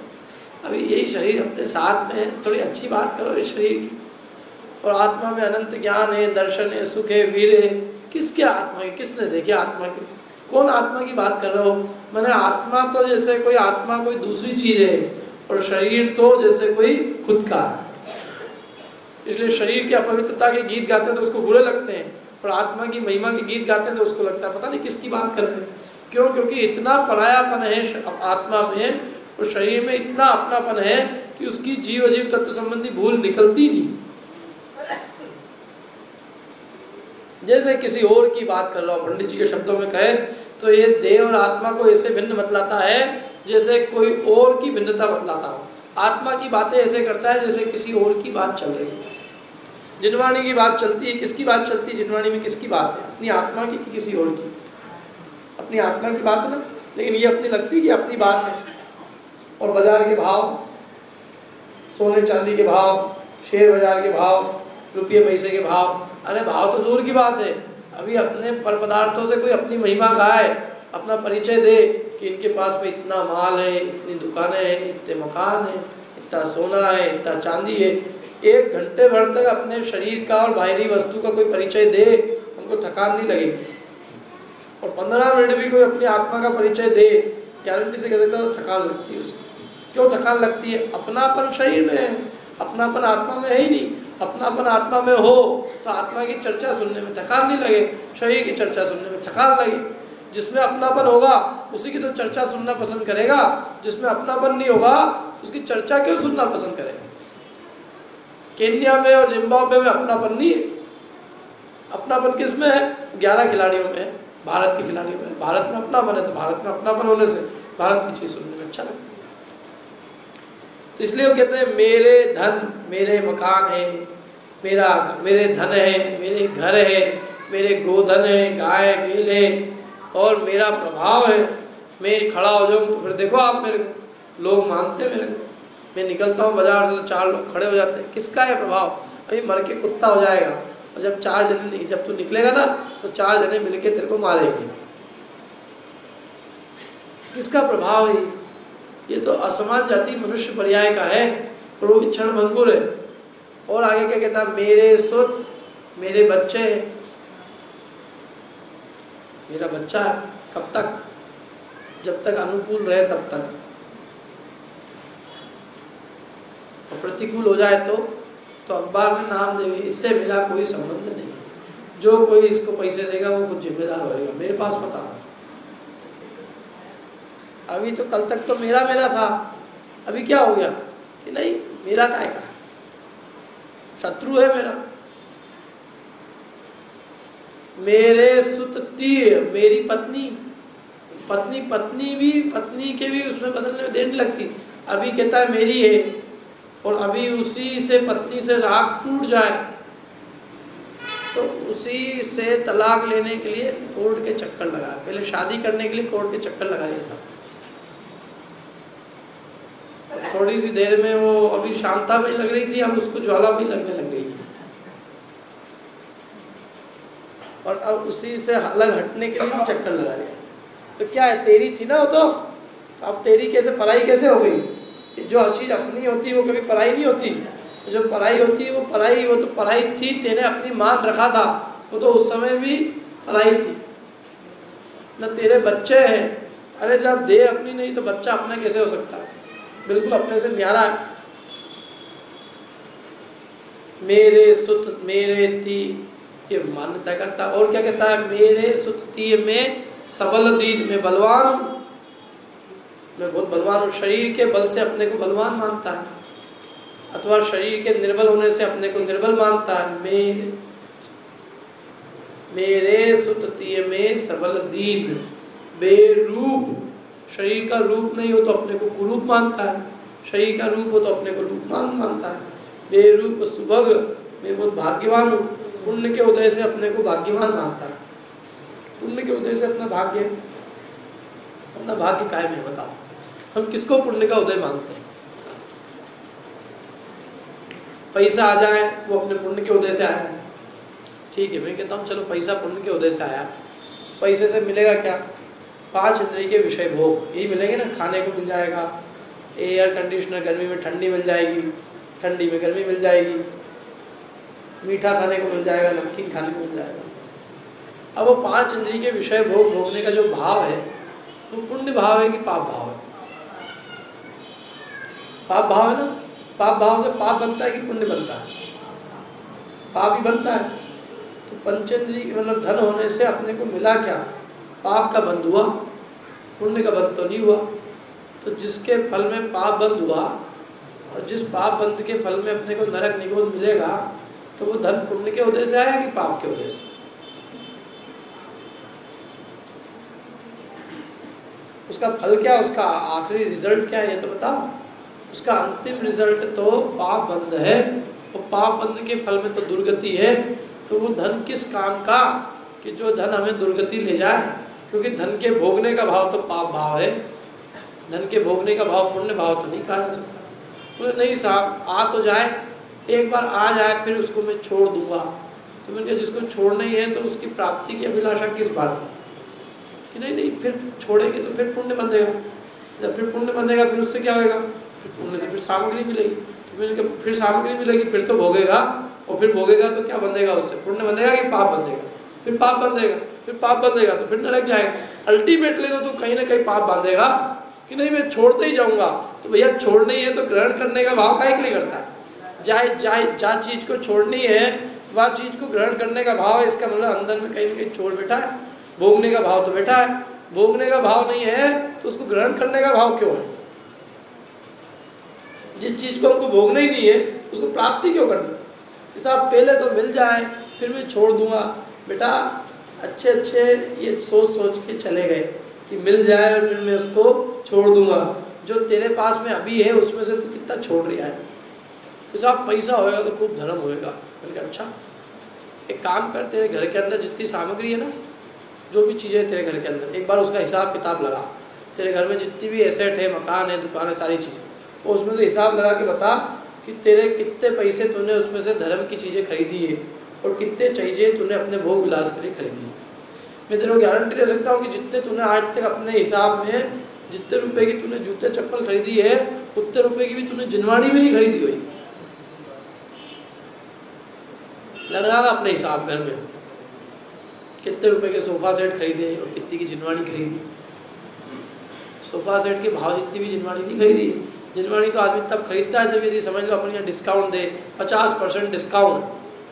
अभी यही शरीर अपने साथ में है, थोड़ी अच्छी बात करो इस शरीर की। और आत्मा में अनंत ज्ञान है, दर्शन है, सुख है, वीर है। किसके आत्मा की? किसने देखे आत्मा की? कौन आत्मा की बात कर रहे हो? मैंने आत्मा तो जैसे कोई आत्मा कोई दूसरी चीज़ है और शरीर तो जैसे कोई खुद का है। इसलिए शरीर की अपवित्रता के गीत गाते हैं तो उसको बुरे लगते हैं, और आत्मा की महिमा के गीत गाते हैं तो उसको लगता है पता नहीं किसकी बात कर रहे हैं। क्यों? क्योंकि इतना परायापन है आत्मा में और शरीर में इतना अपनापन है कि उसकी जीव अजीव तत्व संबंधी भूल निकलती नहीं। जैसे किसी और की बात कर रहा हूँ, पंडित जी के शब्दों में कहे तो ये देह और आत्मा को ऐसे भिन्न बतलाता है जैसे कोई और की भिन्नता बतलाता हो। आत्मा की बातें ऐसे करता है जैसे किसी और की बात चल रही है। जिनवाणी की बात चलती है, किसकी बात चलती है? जिनवाणी में किसकी बात है? अपनी आत्मा की कि किसी और की? अपनी आत्मा की बात है ना, लेकिन ये अपनी लगती है कि अपनी बात है। और बाजार के भाव, सोने चांदी के भाव, शेयर बाजार के भाव, रुपये पैसे के भाव, अरे भाव तो दूर की बात है, अभी अपने पर पदार्थों से कोई अपनी महिमा गाए, अपना परिचय दे कि इनके पास में इतना माल है, इतनी दुकानें हैं, इतने मकान हैं, इतना सोना है, इतना चांदी है। 1 घंटे भर तक अपने शरीर का और बाहरी वस्तु का कोई परिचय दे, उनको थकान नहीं लगेगी। और 15 मिनट भी कोई अपनी आत्मा का परिचय दे, गारंटी से कह सकता है थकान लगती है उसको। क्यों थकान लगती है? अपनापन शरीर में है, अपनापन आत्मा में है ही नहीं। अपनापन आत्मा में हो तो आत्मा की चर्चा सुनने में थकान नहीं लगे, शरीर की चर्चा सुनने में थकान लगे। जिसमें अपनापन होगा उसी की तो चर्चा सुनना पसंद करेगा, जिसमें अपनापन नहीं होगा उसकी चर्चा क्यों सुनना पसंद करेगा। केन्या में और जिम्बाब्वे में अपनापन नहीं है। अपनापन किस में है? 11 खिलाड़ियों में है, भारत के खिलाड़ियों में। भारत में अपनापन है तो भारत में अपनापन होने से भारत की चीज़ सुनने में अच्छा लगता है। तो इसलिए वो कहते हैं मेरे धन, मेरे मकान है, मेरे धन है, मेरे घर है, मेरे गोधन है, गाय बैल है, और मेरा प्रभाव है। मैं खड़ा हो जाऊँ तो फिर देखो आप मेरे को, लोग मानते हैं मेरे को। मैं निकलता हूँ बाजार से तो 4 लोग खड़े हो जाते हैं। किसका है प्रभाव? अभी मर के कुत्ता हो जाएगा, और जब 4 जने, जब तू निकलेगा ना तो 4 जने मिलके तेरे को मारेंगे। किसका प्रभाव है? ये तो असमान जाति मनुष्य पर्याय का है, और वो क्षण भंगुर है। और आगे क्या कहता है? मेरे सुत, मेरे बच्चे, मेरा बच्चा है। कब तक? जब तक अनुकूल रहे तब तक। और प्रतिकूल हो जाए तो अखबार में नाम देवे, इससे मेरा कोई संबंध नहीं। जो कोई इसको पैसे देगा वो खुद जिम्मेदार होएगा, मेरे पास पता नहीं। अभी तो कल तक तो मेरा था, अभी क्या हो गया कि नहीं मेरा काय का, शत्रु है मेरा। मेरे सुत तीय, मेरी पत्नी भी, पत्नी के भी उसमें बदलने में देर नहीं लगती। अभी कहता है मेरी है, और अभी उसी से पत्नी से राग टूट जाए तो उसी से तलाक लेने के लिए कोर्ट के चक्कर लगा। पहले शादी करने के लिए कोर्ट के चक्कर लगा लिया था। थोड़ी सी देर में वो अभी शांता भी लग रही थी, अब उसको ज्वाला भी लगने लग गई, और अब उसी से अलग हटने के लिए भी चक्कर लगा रही। तो क्या है, तेरी थी ना वो तो अब तेरी कैसे पराई कैसे हो गई? जो चीज़ अपनी होती है वो कभी पराई नहीं होती। जो पराई होती है वो पराई, वो तो पराई थी, तेने अपनी मान रखा था, वो तो उस समय भी पराई थी न। तेरे बच्चे हैं, अरे जब दे अपनी नहीं तो बच्चा अपना कैसे हो सकता है? बिल्कुल अपने से न्यारा है। मेरे सुत मेरे थी, ये मान्यता करता। और क्या कहता है? मेरे सुत थी में सबल दीन, में बलवान हूँ, मैं बहुत बलवान हूँ। शरीर के बल से अपने को बलवान मानता है, अथवा शरीर के निर्बल होने से अपने को निर्बल मानता है। मेरे सुततीय में सबल दीन, बेरूप, शरीर का रूप नहीं हो तो अपने को कुरूप मानता है, शरीर का रूप हो तो अपने को रूपमान मानता है। बेरूप सुभग, मैं बहुत भाग्यवान हूँ। पुण्य के उदय से अपने को भाग्यवान मानता है। पुण्य के उदय से अपना भाग्य कायम है। बताओ हम किसको पुण्य का उदय मानते हैं? पैसा आ जाए वो अपने पुण्य के उदय से आया, ठीक है। मैं कहता हूँ चलो पैसा पुण्य के उदय से आया, पैसे से मिलेगा क्या? 5 इंद्रिय के विषय भोग यही मिलेंगे ना। खाने को मिल जाएगा, एयर कंडीशनर, गर्मी में ठंडी मिल जाएगी, ठंडी में गर्मी मिल जाएगी, मीठा खाने को मिल जाएगा, नमकीन खाने को मिल जाएगा। अब वो 5 इंद्रिय के विषय भोग भोगने का जो भाव है वो पुण्य भाव है कि पाप भाव है? पाप भाव है ना। पाप भाव से पाप बनता है कि पुण्य बनता है? पाप ही बनता है। तो पंचेंद्रिय मतलब धन होने से अपने को मिला क्या? पाप का बंध हुआ, पुण्य का बंध तो नहीं हुआ। तो जिसके फल में पाप बंध हुआ और जिस पाप बंध के फल में अपने को नरक निगोद मिलेगा, तो वो धन पुण्य के उदय से आया कि पाप के उदय से? उसका फल क्या, उसका आखिरी रिजल्ट क्या है ये तो बताओ। उसका अंतिम रिजल्ट तो पाप बंध है, और पाप बंध के फल में तो दुर्गति है। तो वो धन किस काम का कि जो धन हमें दुर्गति ले जाए? क्योंकि धन के भोगने का भाव तो पाप भाव है, धन के भोगने का भाव पुण्य भाव तो नहीं कहा जा सकता। बोले नहीं साहब, आ तो जाए एक बार आ जाए फिर उसको मैं छोड़ दूंगा। तो मैंने कहा जिसको छोड़ना ही है तो उसकी प्राप्ति की अभिलाषा किस बात की, कि नहीं नहीं फिर छोड़ेंगे तो फिर पुण्य बंधेगा, जब फिर पुण्य बंधेगा फिर उससे क्या होगा, फिर पुण्य से फिर सामग्री मिलेगी। तो मैंने कहा फिर सामग्री मिलेगी फिर तो भोगेगा, और फिर भोगेगा तो क्या बंधेगा, उससे पुण्य बंधेगा कि पाप बंधेगा, फिर पाप बंधेगा, फिर पाप बंधेगा तो फिर नरक जाएगा। अल्टीमेटली तो तू कहीं ना कहीं पाप बांधेगा कि नहीं मैं छोड़ते ही जाऊंगा। तो भैया छोड़नी है तो ग्रहण करने का भाव काहे के लिए करता है, जा चीज़ को छोड़नी है वह चीज़ को ग्रहण करने का भाव है, इसका मतलब अंदर में कहीं ना कहीं छोड़ बैठा है। भोगने का भाव तो बैठा है, भोगने का भाव नहीं है तो उसको ग्रहण करने का भाव क्यों है। जिस चीज़ को हमको भोगना ही नहीं है उसको प्राप्ति क्यों करनी। साहब पहले तो मिल जाए फिर मैं छोड़ दूंगा। बेटा अच्छे अच्छे ये सोच के चले गए कि मिल जाए और फिर मैं उसको छोड़ दूंगा। जो तेरे पास में अभी है उसमें से तू कितना छोड़ रहा है। तो साहब पैसा होएगा तो खूब धर्म होएगा। मैंने कहा अच्छा एक काम कर, तेरे घर के अंदर जितनी सामग्री है ना, जो भी चीज़ें हैं तेरे घर के अंदर, एक बार उसका हिसाब किताब लगा। तेरे घर में जितनी भी एसेट है, मकान है, दुकान है, सारी चीज़ें, तो उसमें से हिसाब लगा के बता कि तेरे कितने पैसे तूने उसमें से धर्म की चीज़ें खरीदी है और कितने चीज़ें तूने अपने भोग विलास के लिए खरीदी है। मैं तेरे को गारंटी दे सकता हूँ कि जितने तूने आज तक अपने हिसाब में जितने रुपए की तूने जूते चप्पल खरीदी है उतने रुपए की भी तूने जिनवाणी भी नहीं खरीदी हुई। लगना ना अपने हिसाब घर में कितने रुपए के सोफा सेट खरीदे और कितनी की जिनवाणी खरीदी। सोफा सेट के भाव जितनी भी जिनवाणी नहीं खरीदी। जिनवाणी तो आदमी तब खरीदता है जब यदि समझ लो अपन यहाँ डिस्काउंट दे 50% डिस्काउंट,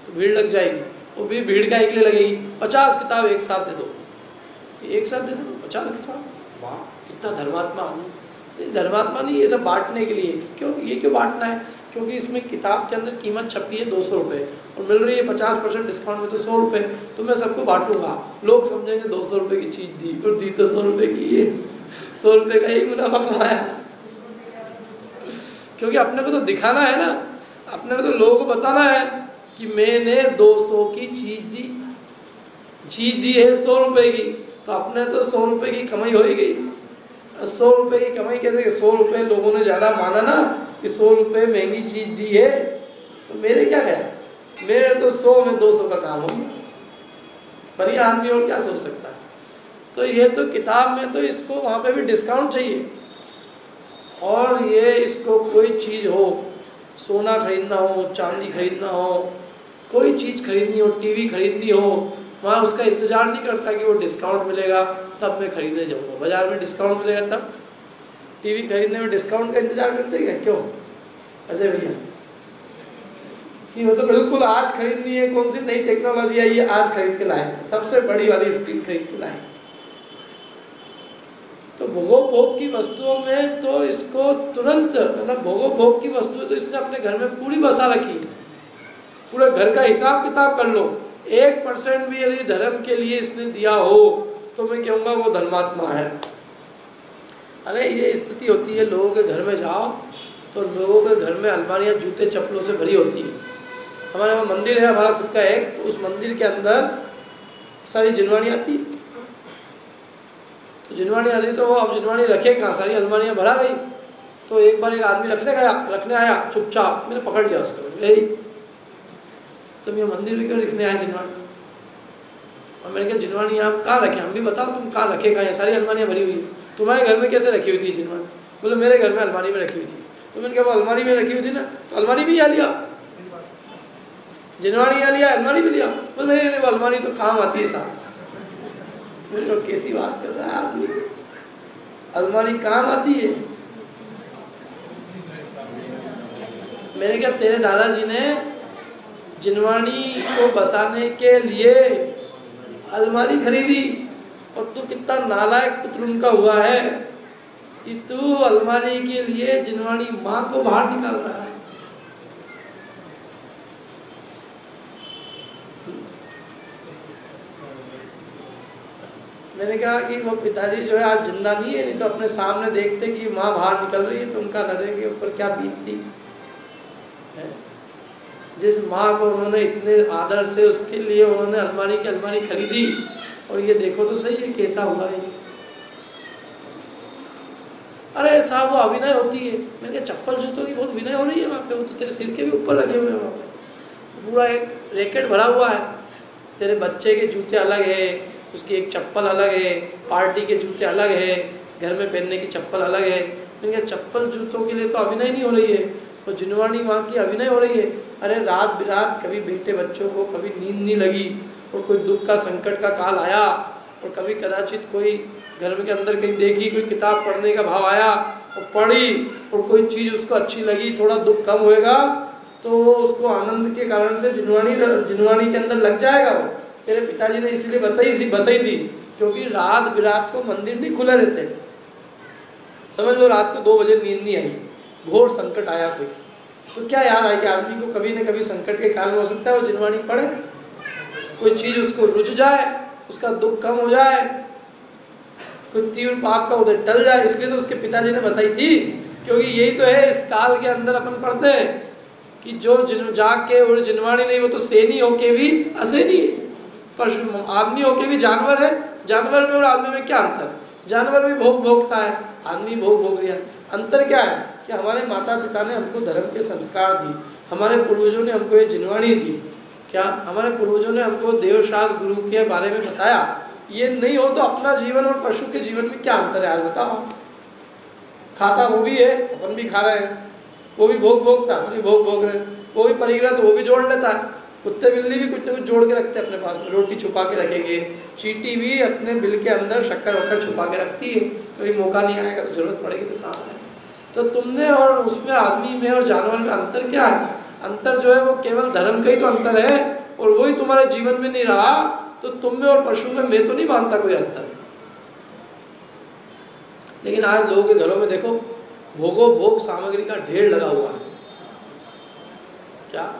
तो भीड़ लग जाएगी। वो भी भीड़ का एक लिए लगेगी। 50 किताब एक साथ दे दो, एक साथ दे दो 50 किताब। वाह कितना धर्मात्मा आदमी। धर्मात्मा नहीं, ये सब बांटने के लिए। क्यों ये क्यों बांटना है, क्योंकि इसमें किताब के अंदर कीमत छपी है 200 रुपये और मिल रही है 50% डिस्काउंट में तो 100 रुपये। तो मैं सबको बांटूंगा, लोग समझेंगे 200 रुपये की चीज़ दी और दी तो 100 रुपये की है, 100 रुपये का ही मुनाफा कमाया। क्योंकि अपने को तो दिखाना है ना, अपने को तो लोगों को बताना है कि मैंने 200 की चीज़ दी है 100 रुपये की, तो अपने तो 100 रुपये की कमाई होगी। 100 रुपये की कमाई कैसे, 100 रुपये लोगों ने ज़्यादा माना ना कि 100 रुपये महंगी चीज़ दी है, तो मेरे क्या गया, मेरे तो 100 में 200 का काम हो गया। बढ़िया आदमी और क्या सोच सकता है। तो ये तो किताब में तो इसको वहाँ पे भी डिस्काउंट चाहिए। और ये इसको कोई चीज़ हो, सोना खरीदना हो, चांदी खरीदना हो, कोई चीज़ खरीदनी हो, टीवी खरीदनी हो, वहाँ उसका इंतज़ार नहीं करता कि वो डिस्काउंट मिलेगा तब मैं खरीदने जाऊँगा। बाज़ार में डिस्काउंट मिलेगा तब, टीवी खरीदने में डिस्काउंट का इंतज़ार करते हैं क्या, क्यों अजय भैया? कि वो तो बिल्कुल आज खरीदनी है, कौन सी नई टेक्नोलॉजी आई है आज खरीद के लाए, सबसे बड़ी वाली स्क्रीन खरीद के लाए। तो भोग की वस्तुओं में तो इसको तुरंत, मतलब भोग की वस्तुएं तो इसने अपने घर में पूरी बसा रखी। पूरे घर का हिसाब किताब कर लो, 1% भी यदि धर्म के लिए इसने दिया हो तो मैं कहूँगा वो धर्मात्मा है। अरे ये स्थिति होती है, लोगों के घर में जाओ तो लोगों के घर में अलमारियाँ जूते चप्पलों से भरी होती है। हमारे वहाँ मंदिर है हमारा खुद का एक, तो उस मंदिर के अंदर सारी जिनवाणी आती। तो जिनवाणी आती तो वो अब जिनवाणी रखे कहाँ, सारी अलमारियाँ भरा गई। तो एक बार एक आदमी रखने आया चुपचाप, मैंने पकड़ लिया उसको, यही तुम ये मंदिर में क्यों रखने आए जिनवाणी? और मैंने कहा जिनवाणी आप कहाँ रखे, हम भी बताओ तुम कहाँ रखे, कहाँ, सारी अलमारियाँ भरी हुई, तुम्हारे घर में कैसे रखी हुई थी जिनवाणी? बोले मेरे घर में अलमारी में रखी हुई थी। तो मैंने कहा वो अलमारी में रखी हुई थी ना, तो अलमारी भी यहाँ लिया, जिनवाणी यहाँ लिया, अलमारी भी लिया। बोले नहीं वो अलमारी तो काम आती है साहब। मैंने कहा कैसी बात कर रहा है आदमी, अलमारी काम आती है? मैंने कहा तेरे दादाजी ने जिनवाणी को बसाने के लिए अलमारी खरीदी और तू कितना नालायक पुत्र उनका हुआ है कि तू अलमारी के लिए जिनवाणी माँ को बाहर निकाल रहा है। मैंने कहा कि वो पिताजी जो है आज जिंदा नहीं है, नहीं तो अपने सामने देखते कि माँ बाहर निकल रही है तो उनका हृदय के ऊपर क्या बीतती। जिस माँ को उन्होंने इतने आदर से उसके लिए उन्होंने अलमारी की अलमारी खरीदी, और ये देखो तो सही है कैसा हुआ है। अरे साहब वो अभिनय होती है। मैंने कहा चप्पल जूतों की बहुत विनय हो रही है वहाँ पे, वो तो तेरे सिर के भी ऊपर रखे हुए हैं वहाँ पे, पूरा एक रैकेट भरा हुआ है। तेरे बच्चे के जूते अलग है, उसकी एक चप्पल अलग है, पार्टी के जूते अलग है, घर में पहनने की चप्पल अलग है। मैंने कहा चप्पल जूतों के लिए तो अभिनय नहीं हो रही है, वो जिनवाणी वहाँ की अभिनय हो रही है। अरे रात बिरात कभी बेटे बच्चों को कभी नींद नहीं लगी, और कोई दुख का संकट का काल आया, और कभी कदाचित कोई घर के अंदर कहीं देखी कोई किताब पढ़ने का भाव आया और पढ़ी, और कोई चीज़ उसको अच्छी लगी, थोड़ा दुख कम होएगा तो उसको आनंद के कारण से जिनवाणी के अंदर लग जाएगा। वो तेरे पिताजी ने इसलिए बसाई थी क्योंकि रात बिरात को मंदिर नहीं खुले रहते। समझ लो रात को 2 बजे नींद नहीं आई, घोर संकट आया कोई, तो क्या याद आएगी आदमी को? कभी न कभी संकट के काल में हो सकता है वो जिनवाणी पढ़े, कोई चीज़ उसको रुझ जाए, उसका दुख कम हो जाए, कोई तीव्र पाप का उधर टल जाए। इसलिए तो उसके पिताजी ने बसाई थी, क्योंकि यही तो है इस काल के अंदर अपन पढ़ते हैं कि जो जाग के और जिनवाणी नहीं, वो तो सेनी होके भी असेनी है, पशु आदमी होके भी जानवर है। जानवर में और आदमी में क्या अंतर? जानवर भी भोग भोगता है, आदमी भोग भोग रहा है। अंतर क्या है कि हमारे माता पिता ने हमको धर्म के संस्कार दिए, हमारे पूर्वजों ने हमको ये जिनवाणी दी। क्या हमारे पूर्वजों ने हमको देवशास्त्र गुरु के बारे में बताया? ये नहीं हो तो अपना जीवन और पशु के जीवन में क्या अंतर है यार बताओ। खाता वो भी है, अपन भी खा रहे हैं, वो भी भोग भोगता, अपन भी भोग भोग रहे हैं, वो भी परिग्रह तो वो भी जोड़ लेता है। कुत्ते बिल्ली भी कुछ ना कुछ जोड़ के रखते हैं अपने पास में, रोटी छुपा के रखेंगे, चींटी भी अपने बिल के अंदर शक्कर वक्कर छुपा के रखती है, कभी मौका नहीं आएगा तो जरूरत पड़ेगी तो काम है। तो तुमने और उसमें आदमी में और जानवर में अंतर क्या है? अंतर जो है वो केवल धर्म का ही तो अंतर है, और वही तुम्हारे जीवन में नहीं रहा तो तुम में और पशु में मैं तो नहीं मानता कोई अंतर। लेकिन आज लोगों के घरों में देखो भोगो भोग सामग्री का ढेर लगा हुआ है। क्या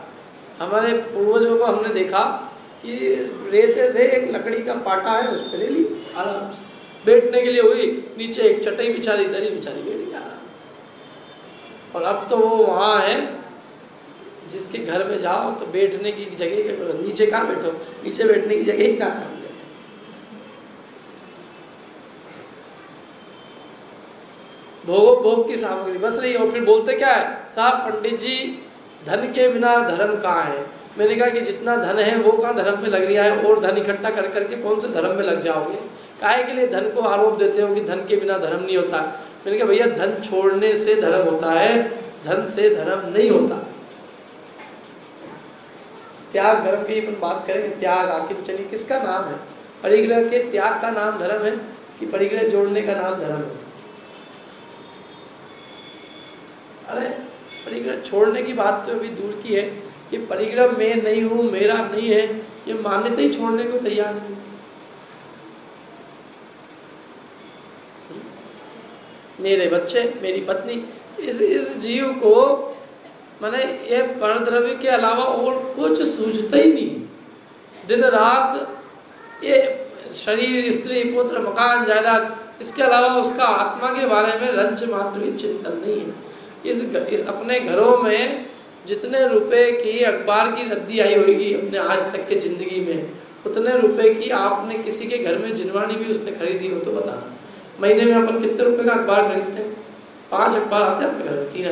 हमारे पूर्वजों को हमने देखा कि रहते थे, एक लकड़ी का पाटा है उस पर ले ली आराम से, बैठने के लिए हुई, नीचे एक चटाई बिछा दी, दरी बिछा दी, बैठ गया आराम। और अब तो वो वहाँ है जिसके घर में जाओ तो बैठने की जगह, नीचे कहाँ बैठो, नीचे बैठने की जगह ही कहाँ है। भोगो भोग की सामग्री बस रही। और फिर बोलते क्या है साहब पंडित जी, धन के बिना धर्म कहाँ है? मैंने कहा कि जितना धन है वो कहाँ धर्म में लग रहा है, और धन इकट्ठा कर करके कौन से धर्म में लग जाओगे? काहे के लिए धन को आरोप देते हो कि धन के बिना धर्म नहीं होता? मैंने कहा भैया धन छोड़ने से धर्म होता है, धन से धर्म नहीं होता। त्याग धर्म की अपन बात करें, त्याग आखिर चलिए किसका नाम है? परिग्रह के त्याग का नाम धर्म है कि परिग्रह जोड़ने का नाम धर्म है? अरे परिग्रह छोड़ने की बात तो अभी दूर की है, ये परिग्रह मैं नहीं हूँ, मेरा नहीं है, ये मान्यता ही छोड़ने को तैयार नहीं। मेरे बच्चे, मेरी पत्नी, इस जीव को माने ये परद्रव्य के अलावा और कुछ सूझता ही नहीं। दिन रात ये शरीर, स्त्री, पुत्र, मकान, जायदाद, इसके अलावा उसका आत्मा के बारे में रंच मात्र भी चिंतन नहीं है। इस अपने घरों में जितने रुपए की अखबार की रद्दी आई होगी अपने आज तक के ज़िंदगी में, उतने रुपए की आपने किसी के घर में जिनवाणी भी उसने खरीदी हो तो बता। महीने में अपन कितने रुपए का अखबार खरीदते हैं? 5 अखबार आते हैं अपने घर में, 3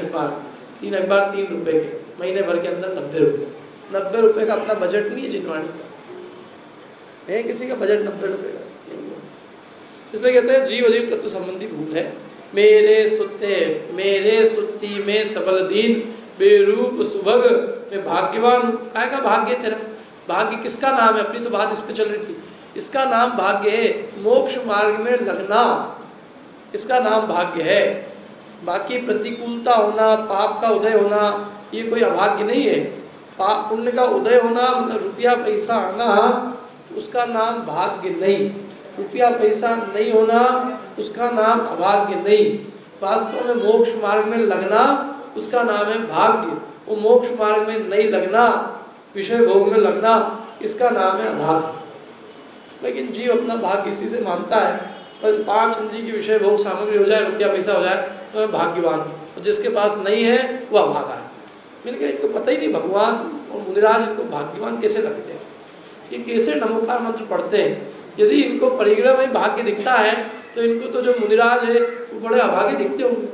अखबार 3 रुपए के, महीने भर के अंदर 90 रुपये। 90 रुपये का अपना बजट नहीं है जिनवाणी का, है किसी का बजट 90 रुपये का? इसलिए कहते हैं जीव अजीव तत्व संबंधी भूल है। मेरे सुत्ती में सबल दीन, बेरूप सुभग में भाग्यवान हूँ। काय का भाग्य तेरा? भाग्य किसका नाम है? अपनी तो बात इस पे चल रही थी। इसका नाम भाग्य है, मोक्ष मार्ग में लगना इसका नाम भाग्य है। बाकी प्रतिकूलता होना, पाप का उदय होना, ये कोई अभाग्य नहीं है। पाप पुण्य का उदय होना मतलब रुपया पैसा आना, उसका नाम भाग्य नहीं। रुपया पैसा नहीं होना उसका नाम अभाग्य नहीं। वास्तव में मोक्ष मार्ग में लगना उसका नाम है भाग्य। वो मोक्ष मार्ग में नहीं लगना, विषय भोग में लगना, इसका नाम है अभाग्य। लेकिन जीव अपना भाग्य इसी से मानता है, बस 5 इंद्रिय की विषय भोग सामग्री हो जाए, रुपया पैसा हो जाए तो मैं भाग्यवान हूँ, और जिसके पास नहीं है वो अभागा है। मैंने कहा इनको पता ही नहीं भगवान और मुनिराज इनको भाग्यवान कैसे लगते हैं, ये कैसे नमोकार मंत्र पढ़ते हैं। यदि इनको परिग्रह में भाग्य दिखता है तो इनको तो जो मुनिराज है वो बड़े अभागे दिखते होंगे।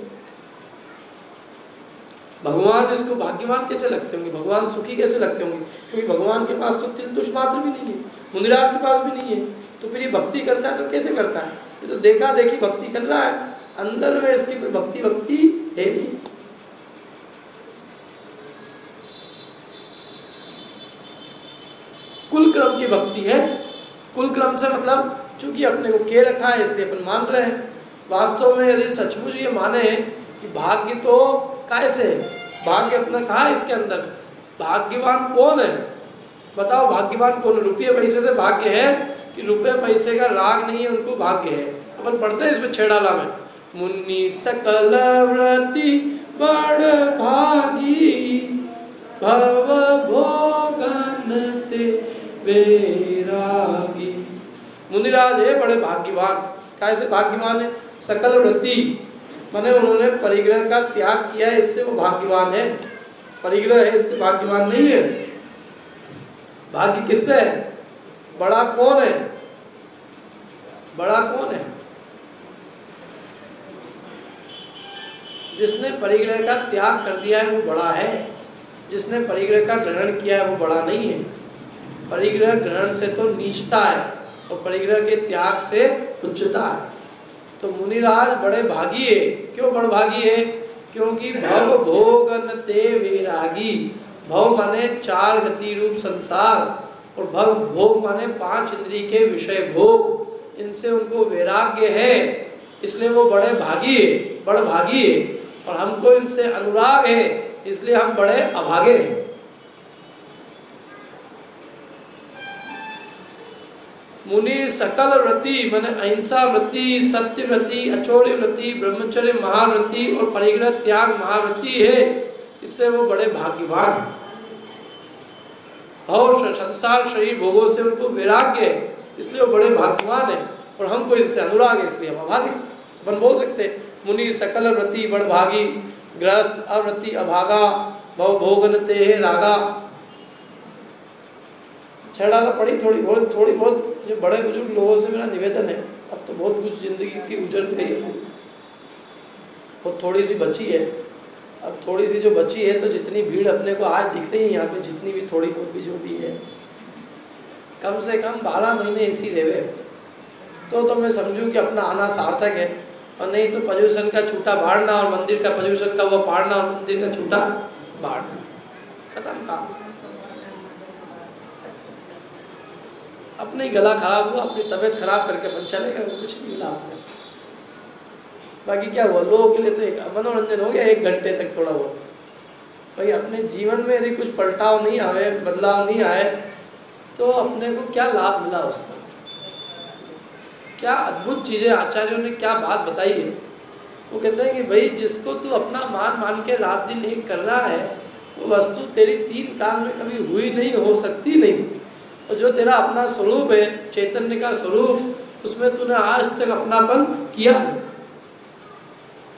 भगवान इसको भाग्यवान कैसे लगते होंगे, भगवान सुखी कैसे लगते होंगे, क्योंकि भगवान के पास तो तिल तुष मात्र भी नहीं है, मुनिराज के पास भी नहीं है। तो फिर ये भक्ति करता है तो कैसे करता है? ये तो देखा देखी भक्ति कर रहा है, अंदर में इसकी कोई भक्ति है नहीं। कुल क्रम की भक्ति है। कुल क्रम से मतलब चूंकि अपने को के रखा है इसलिए अपन मान रहे हैं। वास्तव में यदि सचमुच ये माने कि भाग्य तो कैसे है, भाग्य अपना कहा है इसके अंदर, भाग्यवान कौन है बताओ, भाग्यवान कौन है? रुपये पैसे से भाग्य है कि रुपये पैसे का राग नहीं है उनको भाग्य है? अपन पढ़ते हैं इसमें छेड़ाला में, मुन्नी सकल व्रति बड़ भागी भव भोगन ते वैरागी। मुनिराज है बड़े भाग्यवान। कैसे भाग्यवान है? सकल व्रति माने उन्होंने परिग्रह का त्याग किया है, इससे वो भाग्यवान है। परिग्रह है इससे भाग्यवान नहीं है। भाग्य किससे है? बड़ा कौन है? बड़ा कौन है? जिसने परिग्रह का त्याग कर दिया है वो बड़ा है, जिसने परिग्रह का ग्रहण किया है वो बड़ा नहीं है। परिग्रह ग्रहण से तो नीचता है और परिग्रह के त्याग से उच्चता है। तो मुनिराज बड़े भागी है। क्यों बड़ भागी है? क्योंकि भव भोगन ते वैरागी। भव माने चार गति रूप संसार और भव भोग माने पांच इंद्रिय के विषय भोग, इनसे उनको वैराग्य है, इसलिए वो बड़े भागी है, बड़ भागी है। और हमको इनसे अनुराग है इसलिए हम बड़े अभागे हैं। मुनि सकल व्रति माने अहिंसा व्रति, सत्य व्रति, अचौर्य व्रति, ब्रह्मचर्य महाव्रति और परिग्रह त्याग महाव्रति है, इससे वो बड़े भाग्यवान। और संसार शरीर भोगों से उनको वैराग्य है इसलिए वो बड़े भाग्यवान है। और हमको इनसे अनुराग है इसलिए हम अभागे। अपन बोल सकते मुनि सकल व्रति बड़ भागी, ग्रस्त अव्रति अभागा, भव भोगन ते रागा। छेड़ा पड़ी थोड़ी बहुत जो बड़े बुजुर्ग लोगों से मेरा निवेदन है, अब तो बहुत कुछ जिंदगी की गुजर गई है, वो थोड़ी सी बची है। अब थोड़ी सी जो बची है तो जितनी भीड़ अपने को आज दिख रही है यहाँ पे, जितनी भी थोड़ी बहुत भी जो भी है, कम से कम 12 महीने इसी रेवे तो मैं समझूं कि अपना आना सार्थक है। और नहीं तो प्रदूषण का छूटा बाढ़ना और मंदिर का प्रदूषण का वो पाड़ना और मंदिर का छूटा बाढ़ना, खत्म काम। अपने गला खराब हुआ, अपनी तबीयत खराब करके अपन चलेगा, वो कुछ नहीं मिला आपने। बाकी क्या हुआ, लोगों के लिए तो एक मनोरंजन हो गया 1 घंटे तक थोड़ा बहुत। भाई अपने जीवन में यदि कुछ पलटाव नहीं आए, बदलाव नहीं आए तो अपने को क्या लाभ मिला उसका? क्या अद्भुत चीज़ें आचार्यों ने क्या बात बताई है। वो कहते हैं कि भाई जिसको तू अपना मान के रात दिन एक कर रहा है वो वस्तु तेरी 3 काल में कभी हुई नहीं, हो सकती नहीं। और जो तेरा अपना स्वरूप है, चैतन्य का स्वरूप, उसमें तूने आज तक अपनापन किया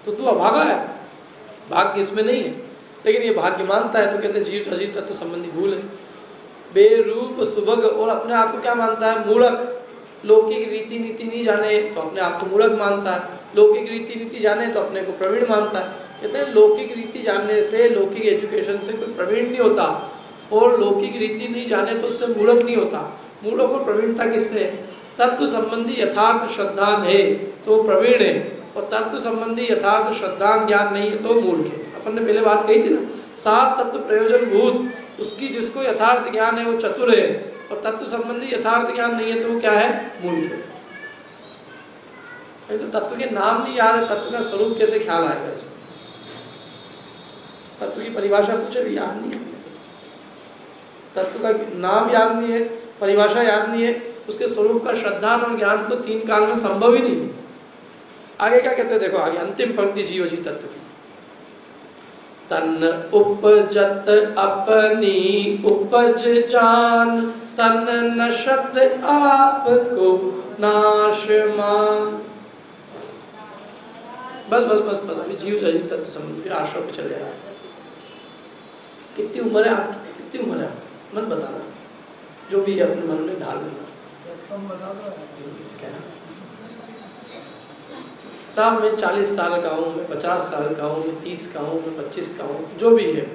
तो तू अभागा है। भाग्य इसमें नहीं है, लेकिन ये भाग्य मानता है तो कहते हैं जीव अजीव तत्व संबंधी भूल है। बेरूप सुभग और अपने आप को क्या मानता है? मूढ़क। लौकिक रीति नीति नहीं जाने तो अपने आप को मूढ़क मानता है, लौकिक रीति नीति जाने तो अपने को प्रवीण मानता है। कहते हैं लौकिक रीति जानने से, लौकिक एजुकेशन से कोई प्रवीण नहीं होता, और लौकिक रीति नहीं जाने तो उससे मूढ़क नहीं होता। मूढ़क और प्रवीणता किससे है? तत्व संबंधी यथार्थ श्रद्धान है तो प्रवीण है, और तत्व संबंधी यथार्थ श्रद्धान ज्ञान नहीं है तो मूर्ख है। अपन ने पहले बात कही थी ना, 7 तत्व प्रयोजन भूत, उसकी जिसको यथार्थ ज्ञान है वो चतुर है, और तत्व संबंधी यथार्थ ज्ञान नहीं है तो वो क्या है? मूर्ख है। तो तत्व के नाम नहीं याद है, तत्व का स्वरूप कैसे ख्याल आएगा इसमें? तत्व की परिभाषा कुछ भी याद नहीं है, तत्व का नाम याद नहीं है, परिभाषा याद नहीं है, उसके स्वरूप का श्रद्धान और ज्ञान तो 3 काल में संभव ही नहीं। आगे क्या कहते हैं देखो, आगे अंतिम पंक्ति जीव जी तत्व की। तन उपजत अपनी उपज जान, तन नशत आपको नाश मान। बस बस बस बस, अभी जीव जी तत्व संबंध, फिर आश्रम पे चले जा रहा है। कितनी उम्र है आपकी? कितनी उम्र है मत बताना, जो भी अपने मन में ढाल देना। साहब मैं 40 साल का हूँ, मैं 50 साल का हूँ, मैं 30 का हूँ, मैं 25 का हूँ, जो भी है,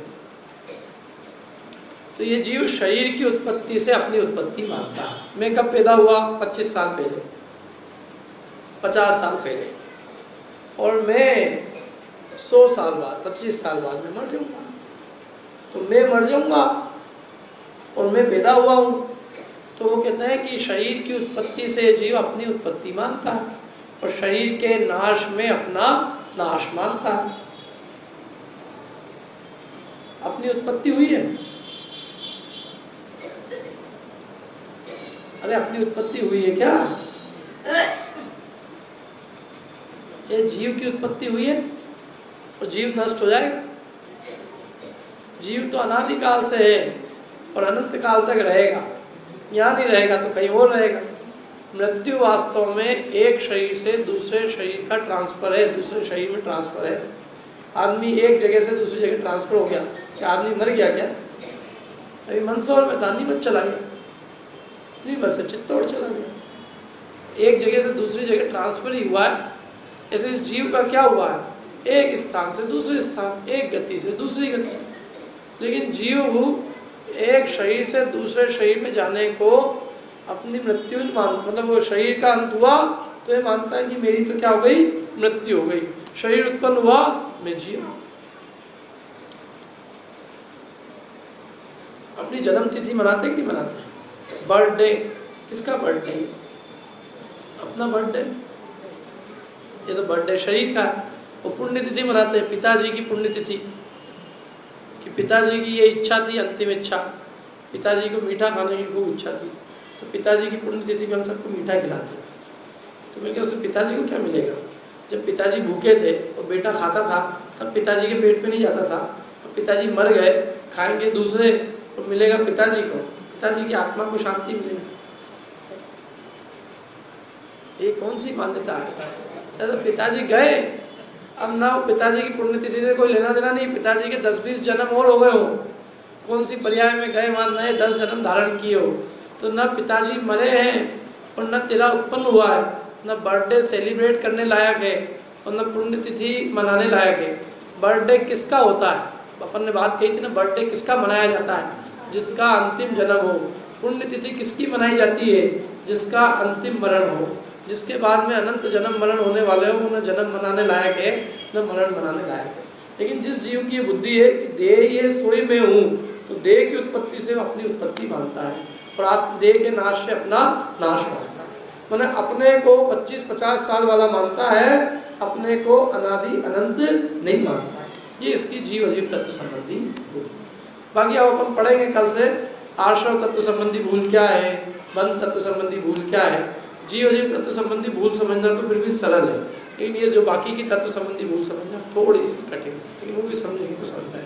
तो ये जीव शरीर की उत्पत्ति से अपनी उत्पत्ति मानता है। मैं कब पैदा हुआ? 25 साल पहले, 50 साल पहले, और मैं 100 साल बाद, 25 साल बाद मैं मर जाऊंगा। तो मैं मर जाऊंगा और मैं पैदा हुआ हूँ, तो वो कहते हैं कि शरीर की उत्पत्ति से जीव अपनी उत्पत्ति मानता है और शरीर के नाश में अपना नाश मानता है। अपनी उत्पत्ति हुई है, अरे अपनी उत्पत्ति हुई है क्या? ये जीव की उत्पत्ति हुई है और जीव नष्ट हो जाएगा। जीव तो अनादिकाल से है और अनंत काल तक रहेगा। यहाँ नहीं रहेगा तो कहीं और रहेगा। मृत्यु वास्तव में एक शरीर से दूसरे शरीर का ट्रांसफर है, दूसरे शरीर में ट्रांसफर है। आदमी एक जगह से दूसरी जगह ट्रांसफर हो गया, क्या आदमी मर गया क्या? अभी मंदसौर में था, नीमच चला गया, नीमच से चित्तौड़ चला गया। एक जगह से दूसरी जगह ट्रांसफर ही हुआ है। ऐसे इस जीव का क्या हुआ है? एक स्थान से दूसरे स्थान, एक गति से दूसरी गति। लेकिन जीव एक शरीर से दूसरे शरीर में जाने को अपनी मृत्यु मान, मतलब वो शरीर का अंत हुआ तो ये मानता है कि मेरी तो क्या हो गई? मृत्यु हो गई। शरीर उत्पन्न हुआ, मैं जीव। अपनी जन्म तिथि मनाते कि नहीं मनाते? बर्थडे, किसका बर्थडे? अपना बर्थडे। ये तो बर्थडे शरीर का है। वो पुण्यतिथि मनाते हैं, पिताजी की पुण्यतिथि, कि पिताजी की ये इच्छा थी, अंतिम इच्छा, पिताजी को मीठा खाने की खूब इच्छा थी, तो पिताजी की पुण्यतिथि में हम सबको मीठा खिलाते हैं। तो मैं क्या, उससे पिताजी को क्या मिलेगा? जब पिताजी भूखे थे और बेटा खाता था तब पिताजी के पेट में नहीं जाता था। अब पिताजी मर गए, खाएंगे दूसरे तो मिलेगा पिताजी को, पिताजी की आत्मा को शांति मिलेगी। ये कौन सी मान्यता है? तो पिताजी गए, अब ना वो पिताजी की पुण्यतिथि से कोई लेना देना नहीं। पिताजी के 10-20 जन्म और हो गए हो, कौन सी पर्याय में गए मानना है, 10 जन्म धारण किए हो, तो न पिताजी मरे हैं और न तेरा उत्पन्न हुआ है, न बर्थडे सेलिब्रेट करने लायक है और न पुण्यतिथि मनाने लायक है। बर्थडे किसका होता है? अपन ने बात कही थी ना, बर्थडे किसका मनाया जाता है? जिसका अंतिम जन्म हो। पुण्यतिथि किसकी मनाई जाती है? जिसका अंतिम मरण हो, जिसके बाद में अनंत जन्म मरण होने वाले हो। न जन्म मनाने लायक है न मरण मनाने लायक है। लेकिन जिस जीव की ये बुद्धि है कि देह ये सोई में हूँ, तो देह की उत्पत्ति से वो अपनी उत्पत्ति मानता है और देह के नाश से अपना नाश मानता है। मैंने अपने को 25-50 साल वाला मानता है, अपने को अनादि अनंत नहीं मानता है। ये इसकी जीव अजीव तत्व संबंधी भूल। बाकी अब अपन पढ़ेंगे कल से आश्रव तत्व संबंधी भूल क्या है, बंध तत्व संबंधी भूल क्या है। जीव अजीव तत्व संबंधी भूल समझना तो फिर भी सरल है, लेकिन ये जो बाकी की तत्व संबंधी भूल समझना थोड़ी सी कठिन है, लेकिन वो भी समझेंगे तो समझ में